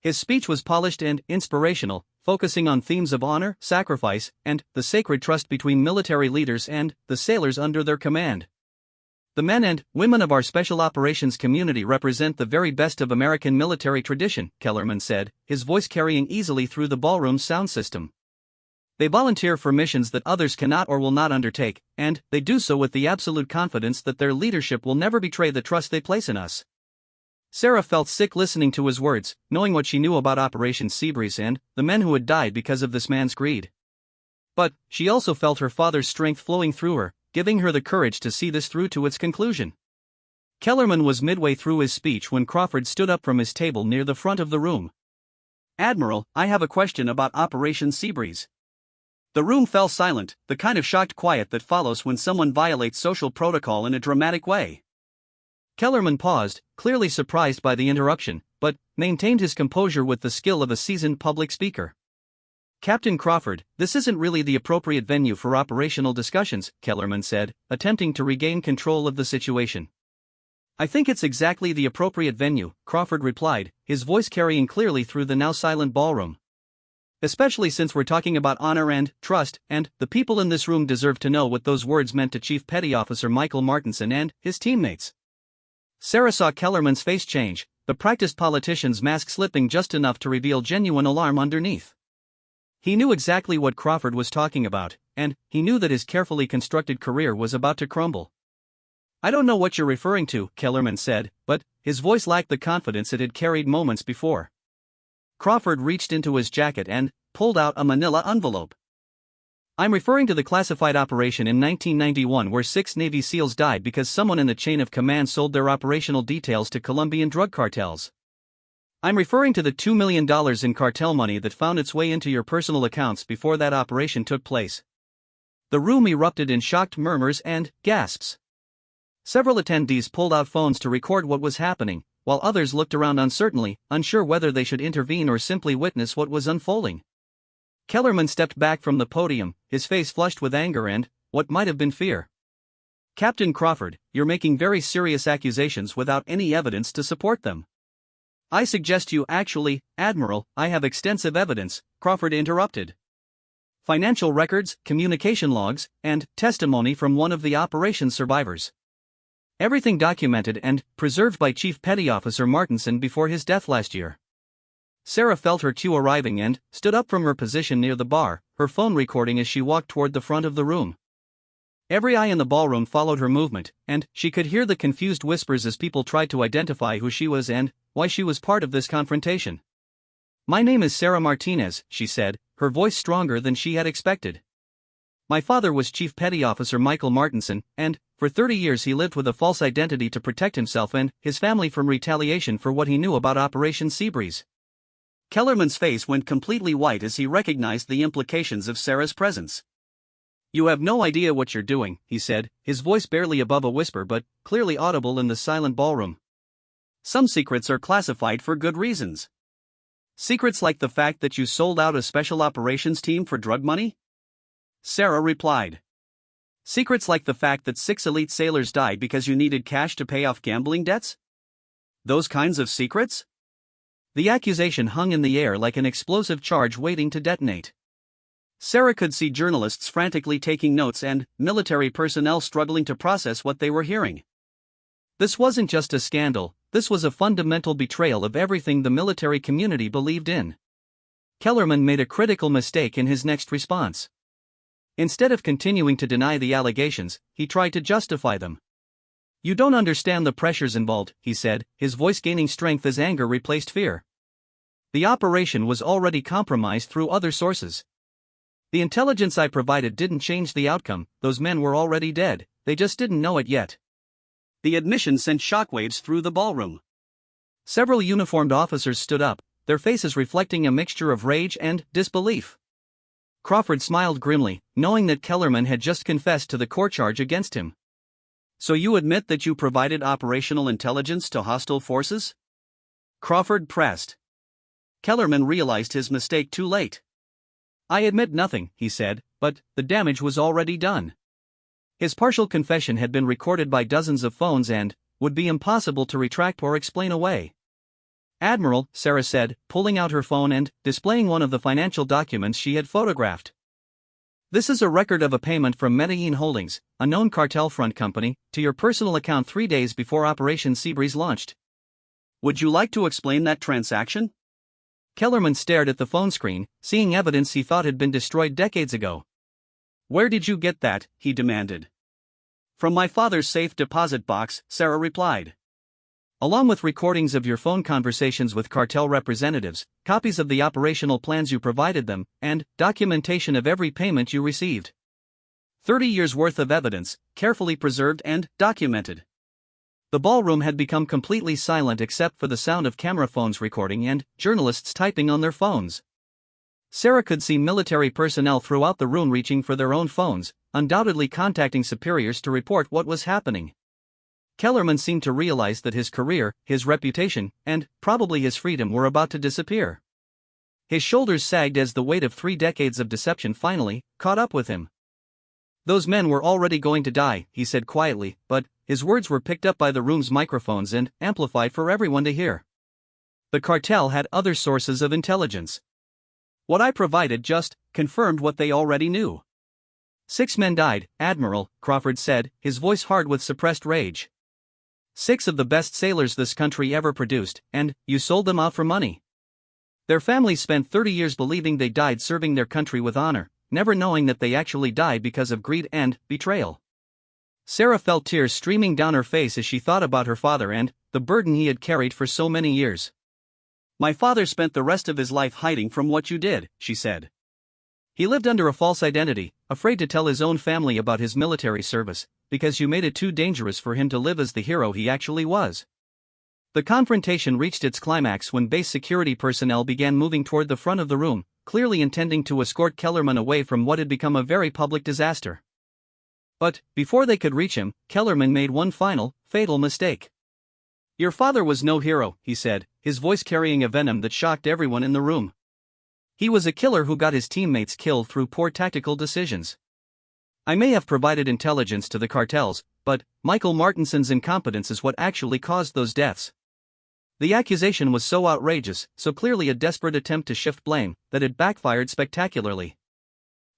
His speech was polished and inspirational, focusing on themes of honor, sacrifice, and the sacred trust between military leaders and the sailors under their command. "The men and women of our special operations community represent the very best of American military tradition," Kellerman said, his voice carrying easily through the ballroom's sound system. "They volunteer for missions that others cannot or will not undertake, and they do so with the absolute confidence that their leadership will never betray the trust they place in us. Sarah felt sick listening to his words, knowing what she knew about Operation Seabreeze and the men who had died because of this man's greed. But she also felt her father's strength flowing through her, giving her the courage to see this through to its conclusion. Kellerman was midway through his speech when Crawford stood up from his table near the front of the room. "Admiral, I have a question about Operation Seabreeze." The room fell silent, the kind of shocked quiet that follows when someone violates social protocol in a dramatic way. Kellerman paused, clearly surprised by the interruption, but maintained his composure with the skill of a seasoned public speaker. "Captain Crawford, this isn't really the appropriate venue for operational discussions," Kellerman said, attempting to regain control of the situation. "I think it's exactly the appropriate venue," Crawford replied, his voice carrying clearly through the now silent ballroom. "Especially since we're talking about honor and trust, and the people in this room deserve to know what those words meant to Chief Petty Officer Michael Martinson and his teammates." Sarah saw Kellerman's face change, the practiced politician's mask slipping just enough to reveal genuine alarm underneath. He knew exactly what Crawford was talking about, and he knew that his carefully constructed career was about to crumble. "I don't know what you're referring to," Kellerman said, but his voice lacked the confidence it had carried moments before. Crawford reached into his jacket and pulled out a manila envelope. "I'm referring to the classified operation in 1991 where 6 Navy SEALs died because someone in the chain of command sold their operational details to Colombian drug cartels. I'm referring to the $2 million in cartel money that found its way into your personal accounts before that operation took place." The room erupted in shocked murmurs and gasps. Several attendees pulled out phones to record what was happening, while others looked around uncertainly, unsure whether they should intervene or simply witness what was unfolding. Kellerman stepped back from the podium, his face flushed with anger and what might have been fear. "Captain Crawford, you're making very serious accusations without any evidence to support them." "I suggest you actually, Admiral, I have extensive evidence," Crawford interrupted. "Financial records, communication logs, and testimony from one of the operation's survivors. Everything documented and preserved by Chief Petty Officer Martinson before his death last year." Sarah felt her cue arriving and stood up from her position near the bar, her phone recording as she walked toward the front of the room. Every eye in the ballroom followed her movement, and she could hear the confused whispers as people tried to identify who she was and why she was part of this confrontation. "My name is Sarah Martinez," she said, her voice stronger than she had expected. "My father was Chief Petty Officer Michael Martinson, and for 30 years he lived with a false identity to protect himself and his family from retaliation for what he knew about Operation Seabreeze." Kellerman's face went completely white as he recognized the implications of Sarah's presence. "You have no idea what you're doing," he said, his voice barely above a whisper but clearly audible in the silent ballroom. "Some secrets are classified for good reasons. Secrets like the fact that you sold out a special operations team for drug money?" Sarah replied. "Secrets like the fact that 6 elite sailors died because you needed cash to pay off gambling debts? Those kinds of secrets?" The accusation hung in the air like an explosive charge waiting to detonate. Sarah could see journalists frantically taking notes and military personnel struggling to process what they were hearing. This wasn't just a scandal, this was a fundamental betrayal of everything the military community believed in. Kellerman made a critical mistake in his next response. Instead of continuing to deny the allegations, he tried to justify them. "You don't understand the pressures involved," he said, his voice gaining strength as anger replaced fear. "The operation was already compromised through other sources. The intelligence I provided didn't change the outcome, those men were already dead, they just didn't know it yet." The admission sent shockwaves through the ballroom. Several uniformed officers stood up, their faces reflecting a mixture of rage and disbelief. Crawford smiled grimly, knowing that Kellerman had just confessed to the core charge against him. "So you admit that you provided operational intelligence to hostile forces?" Crawford pressed. Kellerman realized his mistake too late. "I admit nothing," he said, but the damage was already done. His partial confession had been recorded by dozens of phones and would be impossible to retract or explain away. "Admiral," Sarah said, pulling out her phone and displaying one of the financial documents she had photographed. "This is a record of a payment from Medellin Holdings, a known cartel front company, to your personal account 3 days before Operation Seabreeze launched. Would you like to explain that transaction?" Kellerman stared at the phone screen, seeing evidence he thought had been destroyed decades ago. "Where did you get that?" he demanded. "From my father's safe deposit box," Sarah replied. along with recordings of your phone conversations with cartel representatives, copies of the operational plans you provided them, and documentation of every payment you received. 30 years worth of evidence, carefully preserved and documented. The ballroom had become completely silent except for the sound of camera phones recording and journalists typing on their phones. Sarah could see military personnel throughout the room reaching for their own phones, undoubtedly contacting superiors to report what was happening. Kellerman seemed to realize that his career, his reputation, and probably his freedom were about to disappear. His shoulders sagged as the weight of 3 decades of deception finally caught up with him. "Those men were already going to die," he said quietly, but his words were picked up by the room's microphones and amplified for everyone to hear. The cartel had other sources of intelligence. What I provided just confirmed what they already knew. 6 men died, Admiral, Crawford said, his voice hard with suppressed rage. 6 of the best sailors this country ever produced, and you sold them out for money. Their families spent 30 years believing they died serving their country with honor, never knowing that they actually died because of greed and betrayal. Sarah felt tears streaming down her face as she thought about her father and the burden he had carried for so many years. "My father spent the rest of his life hiding from what you did," she said. "He lived under a false identity, afraid to tell his own family about his military service, because you made it too dangerous for him to live as the hero he actually was." The confrontation reached its climax when base security personnel began moving toward the front of the room, clearly intending to escort Kellerman away from what had become a very public disaster. But before they could reach him, Kellerman made one final, fatal mistake. "Your father was no hero," he said, his voice carrying a venom that shocked everyone in the room. "He was a killer who got his teammates killed through poor tactical decisions. I may have provided intelligence to the cartels, but Michael Martinson's incompetence is what actually caused those deaths." The accusation was so outrageous, so clearly a desperate attempt to shift blame, that it backfired spectacularly.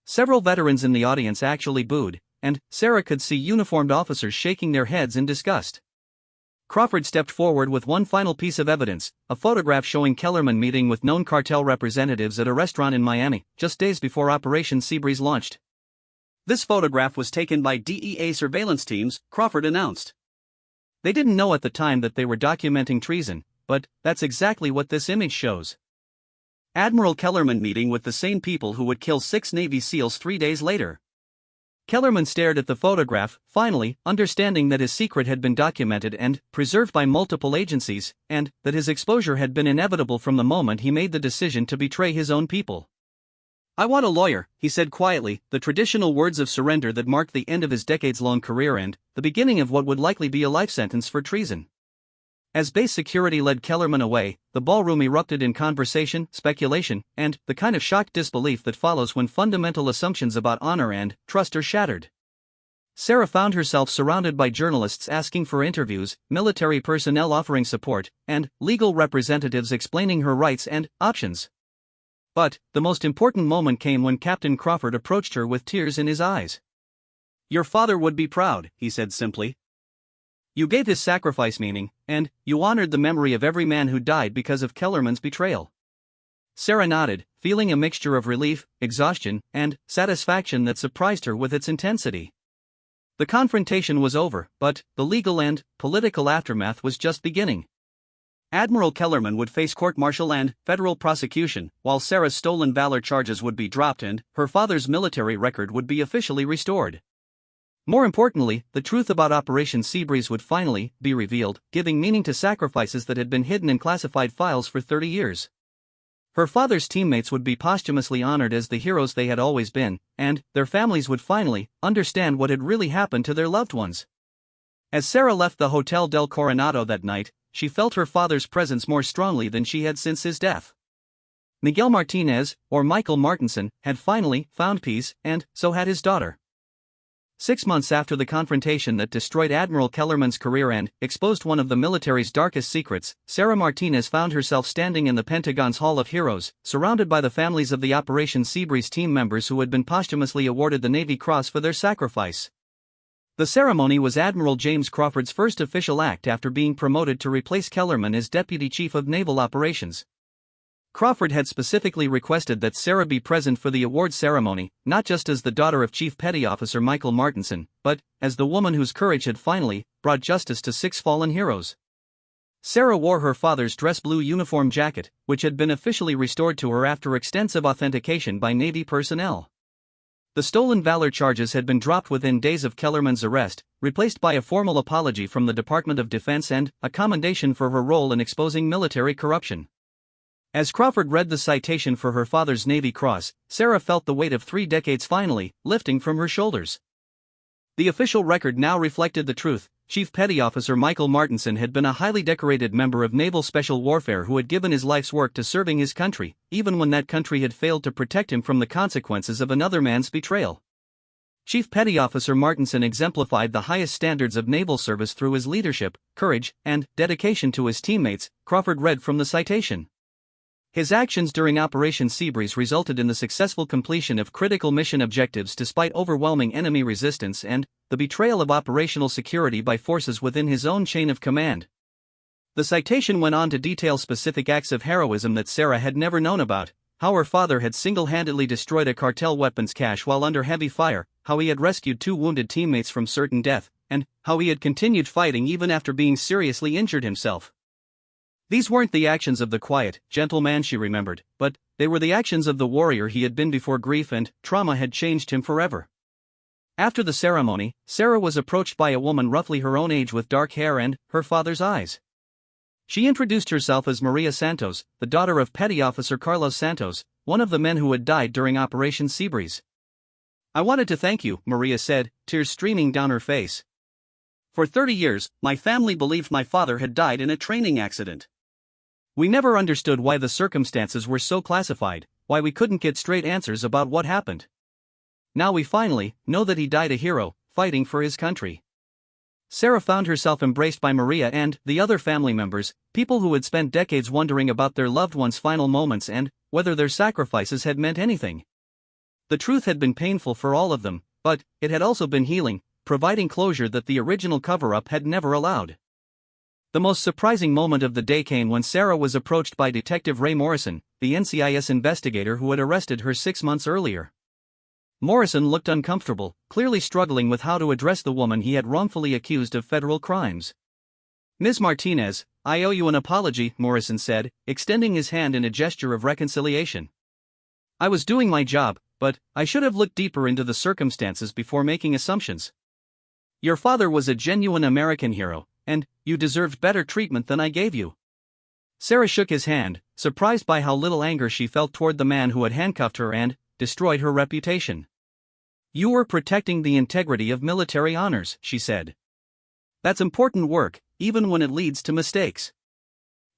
Several veterans in the audience actually booed, and Sarah could see uniformed officers shaking their heads in disgust. Crawford stepped forward with one final piece of evidence, a photograph showing Kellerman meeting with known cartel representatives at a restaurant in Miami, just days before Operation Seabreeze launched. "This photograph was taken by DEA surveillance teams," Crawford announced. They didn't know at the time that they were documenting treason, but that's exactly what this image shows. Admiral Kellerman meeting with the same people who would kill 6 Navy SEALs 3 days later. Kellerman stared at the photograph, finally, understanding that his secret had been documented and preserved by multiple agencies, and that his exposure had been inevitable from the moment he made the decision to betray his own people. "I want a lawyer," he said quietly, the traditional words of surrender that marked the end of his decades-long career and the beginning of what would likely be a life sentence for treason. As base security led Kellerman away, the ballroom erupted in conversation, speculation, and the kind of shocked disbelief that follows when fundamental assumptions about honor and trust are shattered. Sarah found herself surrounded by journalists asking for interviews, military personnel offering support, and legal representatives explaining her rights and options. But the most important moment came when Captain Crawford approached her with tears in his eyes. "Your father would be proud," he said simply. "You gave his sacrifice meaning, and you honored the memory of every man who died because of Kellerman's betrayal." Sarah nodded, feeling a mixture of relief, exhaustion, and satisfaction that surprised her with its intensity. The confrontation was over, but the legal and political aftermath was just beginning. Admiral Kellerman would face court-martial and federal prosecution, while Sarah's stolen valor charges would be dropped and her father's military record would be officially restored. More importantly, the truth about Operation Seabreeze would finally be revealed, giving meaning to sacrifices that had been hidden in classified files for 30 years. Her father's teammates would be posthumously honored as the heroes they had always been, and their families would finally understand what had really happened to their loved ones. As Sarah left the Hotel del Coronado that night, she felt her father's presence more strongly than she had since his death. Miguel Martinez, or Michael Martinson, had finally found peace, and so had his daughter. 6 months after the confrontation that destroyed Admiral Kellerman's career and exposed one of the military's darkest secrets, Sarah Martinez found herself standing in the Pentagon's Hall of Heroes, surrounded by the families of the Operation Seabreeze team members who had been posthumously awarded the Navy Cross for their sacrifice. The ceremony was Admiral James Crawford's first official act after being promoted to replace Kellerman as Deputy Chief of Naval Operations. Crawford had specifically requested that Sarah be present for the award ceremony, not just as the daughter of Chief Petty Officer Michael Martinson, but as the woman whose courage had finally brought justice to 6 fallen heroes. Sarah wore her father's dress blue uniform jacket, which had been officially restored to her after extensive authentication by Navy personnel. The stolen valor charges had been dropped within days of Kellerman's arrest, replaced by a formal apology from the Department of Defense and a commendation for her role in exposing military corruption. As Crawford read the citation for her father's Navy Cross, Sarah felt the weight of 3 decades finally lifting from her shoulders. The official record now reflected the truth. Chief Petty Officer Michael Martinson had been a highly decorated member of Naval Special Warfare who had given his life's work to serving his country, even when that country had failed to protect him from the consequences of another man's betrayal. Chief Petty Officer Martinson exemplified the highest standards of naval service through his leadership, courage, and dedication to his teammates, Crawford read from the citation. His actions during Operation Seabreeze resulted in the successful completion of critical mission objectives despite overwhelming enemy resistance and the betrayal of operational security by forces within his own chain of command. The citation went on to detail specific acts of heroism that Sarah had never known about, how her father had single-handedly destroyed a cartel weapons cache while under heavy fire, how he had rescued 2 wounded teammates from certain death, and how he had continued fighting even after being seriously injured himself. These weren't the actions of the quiet, gentle man she remembered, but they were the actions of the warrior he had been before grief and trauma had changed him forever. After the ceremony, Sarah was approached by a woman roughly her own age with dark hair and her father's eyes. She introduced herself as Maria Santos, the daughter of Petty Officer Carlos Santos, one of the men who had died during Operation Seabreeze. "I wanted to thank you," Maria said, tears streaming down her face. "For 30 years, my family believed my father had died in a training accident. We never understood why the circumstances were so classified, why we couldn't get straight answers about what happened. Now we finally know that he died a hero, fighting for his country." Sarah found herself embraced by Maria and the other family members, people who had spent decades wondering about their loved ones' final moments and whether their sacrifices had meant anything. The truth had been painful for all of them, but it had also been healing, providing closure that the original cover-up had never allowed. The most surprising moment of the day came when Sarah was approached by Detective Ray Morrison, the NCIS investigator who had arrested her 6 months earlier. Morrison looked uncomfortable, clearly struggling with how to address the woman he had wrongfully accused of federal crimes. "Ms. Martinez, I owe you an apology," Morrison said, extending his hand in a gesture of reconciliation. "I was doing my job, but I should have looked deeper into the circumstances before making assumptions. Your father was a genuine American hero, and you deserved better treatment than I gave you." Sarah shook his hand, surprised by how little anger she felt toward the man who had handcuffed her and destroyed her reputation. "You were protecting the integrity of military honors," she said. "That's important work, even when it leads to mistakes.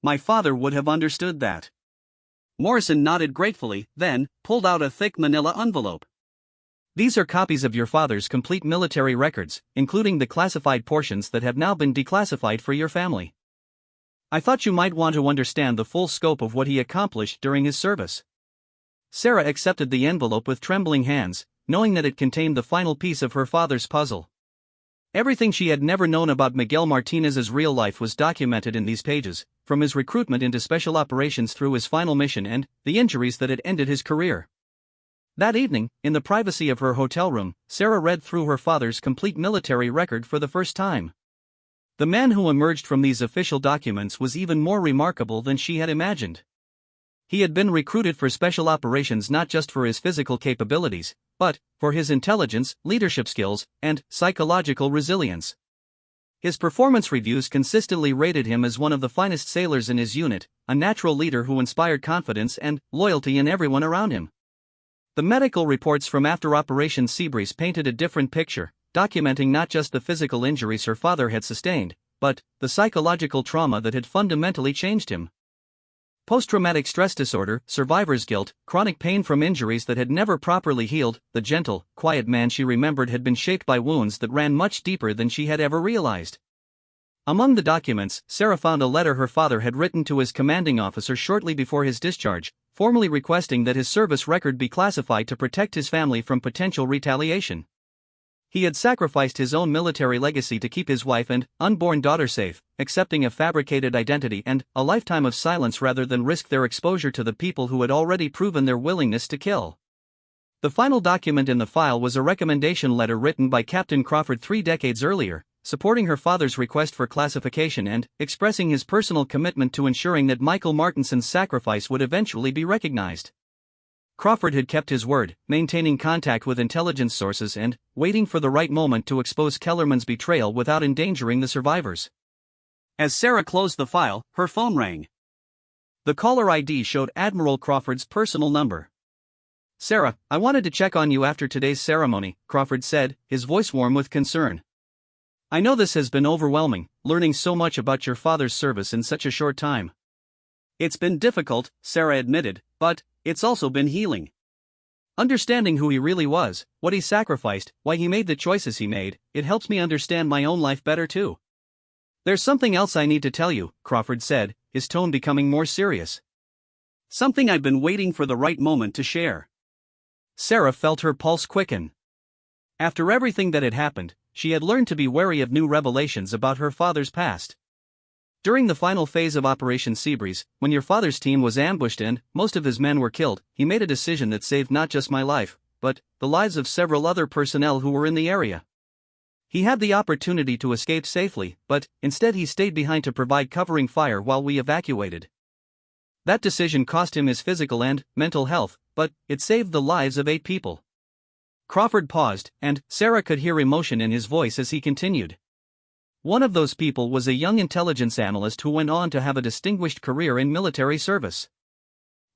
My father would have understood that." Morrison nodded gratefully, then pulled out a thick manila envelope. "These are copies of your father's complete military records, including the classified portions that have now been declassified for your family. I thought you might want to understand the full scope of what he accomplished during his service." Sarah accepted the envelope with trembling hands, knowing that it contained the final piece of her father's puzzle. Everything she had never known about Miguel Martinez's real life was documented in these pages, from his recruitment into special operations through his final mission and the injuries that had ended his career. That evening, in the privacy of her hotel room, Sarah read through her father's complete military record for the first time. The man who emerged from these official documents was even more remarkable than she had imagined. He had been recruited for special operations not just for his physical capabilities, but for his intelligence, leadership skills, and psychological resilience. His performance reviews consistently rated him as one of the finest sailors in his unit, a natural leader who inspired confidence and loyalty in everyone around him. The medical reports from after Operation Seabreeze painted a different picture, documenting not just the physical injuries her father had sustained, but the psychological trauma that had fundamentally changed him. Post-traumatic stress disorder, survivor's guilt, chronic pain from injuries that had never properly healed, the gentle, quiet man she remembered had been shaped by wounds that ran much deeper than she had ever realized. Among the documents, Sarah found a letter her father had written to his commanding officer shortly before his discharge, formally requesting that his service record be classified to protect his family from potential retaliation. He had sacrificed his own military legacy to keep his wife and unborn daughter safe, accepting a fabricated identity and a lifetime of silence rather than risk their exposure to the people who had already proven their willingness to kill. The final document in the file was a recommendation letter written by Captain Crawford 3 decades earlier, supporting her father's request for classification and expressing his personal commitment to ensuring that Michael Martinson's sacrifice would eventually be recognized. Crawford had kept his word, maintaining contact with intelligence sources and waiting for the right moment to expose Kellerman's betrayal without endangering the survivors. As Sarah closed the file, her phone rang. The caller ID showed Admiral Crawford's personal number. "Sarah, I wanted to check on you after today's ceremony," Crawford said, his voice warm with concern. "I know this has been overwhelming, learning so much about your father's service in such a short time." "It's been difficult," Sarah admitted, "but it's also been healing. Understanding who he really was, what he sacrificed, why he made the choices he made, it helps me understand my own life better too." "There's something else I need to tell you," Crawford said, his tone becoming more serious. "Something I've been waiting for the right moment to share." Sarah felt her pulse quicken. After everything that had happened, she had learned to be wary of new revelations about her father's past. During the final phase of Operation Seabreeze, when your father's team was ambushed and most of his men were killed, he made a decision that saved not just my life, but the lives of several other personnel who were in the area. He had the opportunity to escape safely, but instead he stayed behind to provide covering fire while we evacuated. That decision cost him his physical and mental health, but it saved the lives of 8 people. Crawford paused, and Sarah could hear emotion in his voice as he continued. One of those people was a young intelligence analyst who went on to have a distinguished career in military service.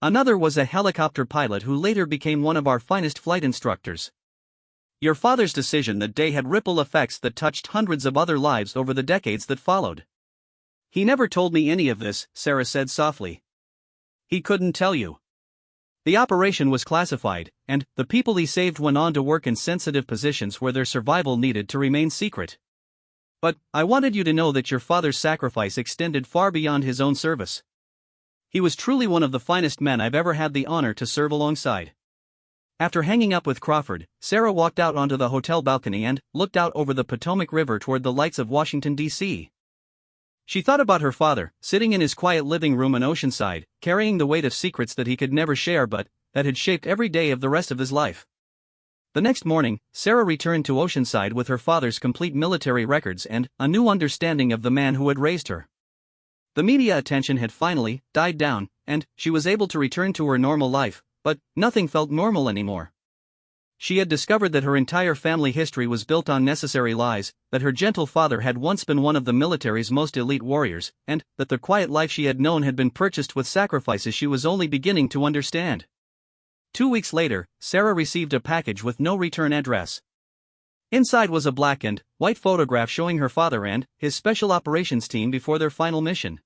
Another was a helicopter pilot who later became one of our finest flight instructors. Your father's decision that day had ripple effects that touched hundreds of other lives over the decades that followed. "He never told me any of this," Sarah said softly. "He couldn't tell you. The operation was classified, and the people he saved went on to work in sensitive positions where their survival needed to remain secret. But I wanted you to know that your father's sacrifice extended far beyond his own service. He was truly one of the finest men I've ever had the honor to serve alongside." After hanging up with Crawford, Sarah walked out onto the hotel balcony and looked out over the Potomac River toward the lights of Washington, D.C. She thought about her father, sitting in his quiet living room in Oceanside, carrying the weight of secrets that he could never share but that had shaped every day of the rest of his life. The next morning, Sarah returned to Oceanside with her father's complete military records and a new understanding of the man who had raised her. The media attention had finally died down, and she was able to return to her normal life, but nothing felt normal anymore. She had discovered that her entire family history was built on necessary lies, that her gentle father had once been one of the military's most elite warriors, and that the quiet life she had known had been purchased with sacrifices she was only beginning to understand. 2 weeks later, Sarah received a package with no return address. Inside was a black and white photograph showing her father and his special operations team before their final mission.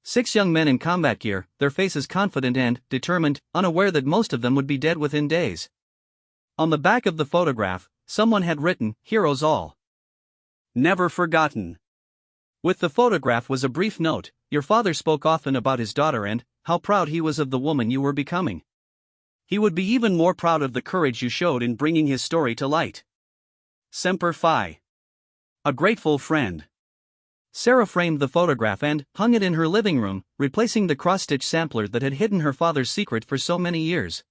6 young men in combat gear, their faces confident and determined, unaware that most of them would be dead within days. On the back of the photograph, someone had written, "Heroes all. Never forgotten." With the photograph was a brief note: "Your father spoke often about his daughter and how proud he was of the woman you were becoming. He would be even more proud of the courage you showed in bringing his story to light. Semper Fi. A grateful friend." Sarah framed the photograph and hung it in her living room, replacing the cross-stitch sampler that had hidden her father's secret for so many years.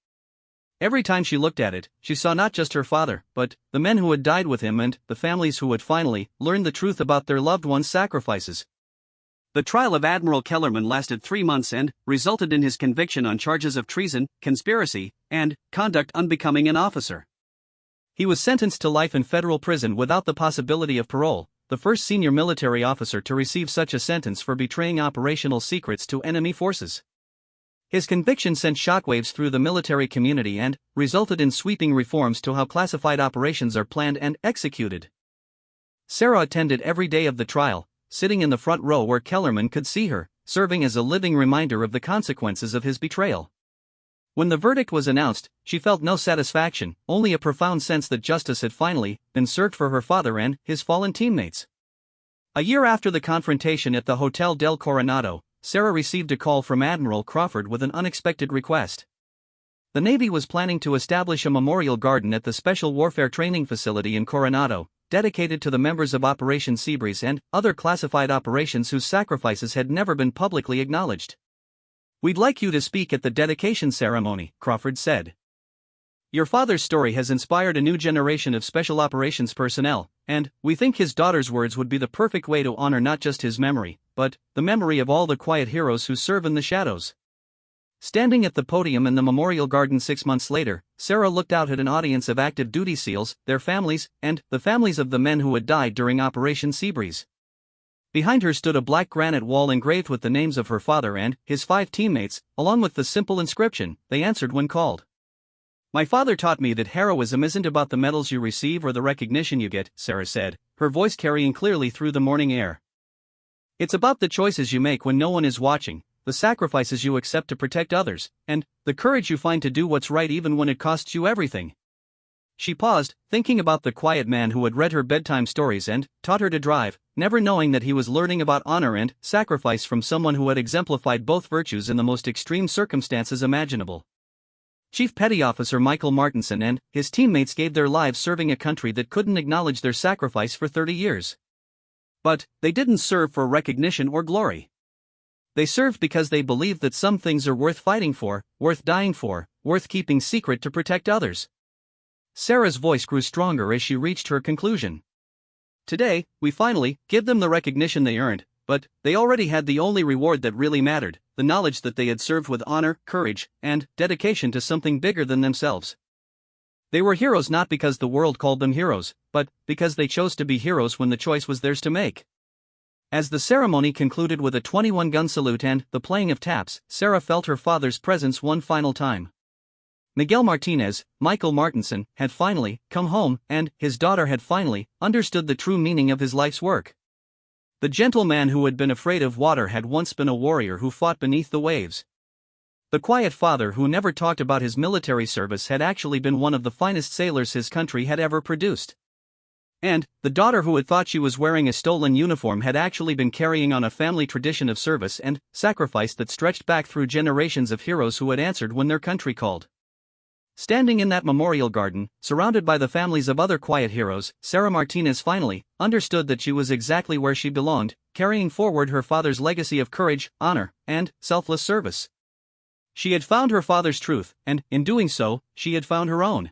Every time she looked at it, she saw not just her father, but the men who had died with him and the families who had finally learned the truth about their loved ones' sacrifices. The trial of Admiral Kellerman lasted 3 months and resulted in his conviction on charges of treason, conspiracy, and conduct unbecoming an officer. He was sentenced to life in federal prison without the possibility of parole, the first senior military officer to receive such a sentence for betraying operational secrets to enemy forces. His conviction sent shockwaves through the military community and resulted in sweeping reforms to how classified operations are planned and executed. Sarah attended every day of the trial, sitting in the front row where Kellerman could see her, serving as a living reminder of the consequences of his betrayal. When the verdict was announced, she felt no satisfaction, only a profound sense that justice had finally been served for her father and his fallen teammates. A year after the confrontation at the Hotel del Coronado, Sarah received a call from Admiral Crawford with an unexpected request. The Navy was planning to establish a memorial garden at the Special Warfare Training Facility in Coronado, dedicated to the members of Operation Seabreeze and other classified operations whose sacrifices had never been publicly acknowledged. "We'd like you to speak at the dedication ceremony," Crawford said. Your father's story has inspired a new generation of special operations personnel, and we think his daughter's words would be the perfect way to honor not just his memory, but the memory of all the quiet heroes who serve in the shadows. Standing at the podium in the memorial garden 6 months later, Sarah looked out at an audience of active duty SEALs, their families, and the families of the men who had died during Operation Seabreeze. Behind her stood a black granite wall engraved with the names of her father and his 5 teammates, along with the simple inscription, "They answered when called." "My father taught me that heroism isn't about the medals you receive or the recognition you get," Sarah said, her voice carrying clearly through the morning air. "It's about the choices you make when no one is watching, the sacrifices you accept to protect others, and the courage you find to do what's right even when it costs you everything." She paused, thinking about the quiet man who had read her bedtime stories and taught her to drive, never knowing that he was learning about honor and sacrifice from someone who had exemplified both virtues in the most extreme circumstances imaginable. Chief Petty Officer Michael Martinson and his teammates gave their lives serving a country that couldn't acknowledge their sacrifice for 30 years. But they didn't serve for recognition or glory. They served because they believed that some things are worth fighting for, worth dying for, worth keeping secret to protect others. Sarah's voice grew stronger as she reached her conclusion. "Today, we finally give them the recognition they earned, but they already had the only reward that really mattered, the knowledge that they had served with honor, courage, and dedication to something bigger than themselves. They were heroes not because the world called them heroes, but because they chose to be heroes when the choice was theirs to make." As the ceremony concluded with a 21-gun salute and the playing of taps, Sarah felt her father's presence one final time. Miguel Martinez, Michael Martinson, had finally come home, and his daughter had finally understood the true meaning of his life's work. The gentle man who had been afraid of water had once been a warrior who fought beneath the waves. The quiet father who never talked about his military service had actually been one of the finest sailors his country had ever produced. And the daughter who had thought she was wearing a stolen uniform had actually been carrying on a family tradition of service and sacrifice that stretched back through generations of heroes who had answered when their country called. Standing in that memorial garden, surrounded by the families of other quiet heroes, Sarah Martinez finally understood that she was exactly where she belonged, carrying forward her father's legacy of courage, honor, and selfless service. She had found her father's truth, and in doing so, she had found her own.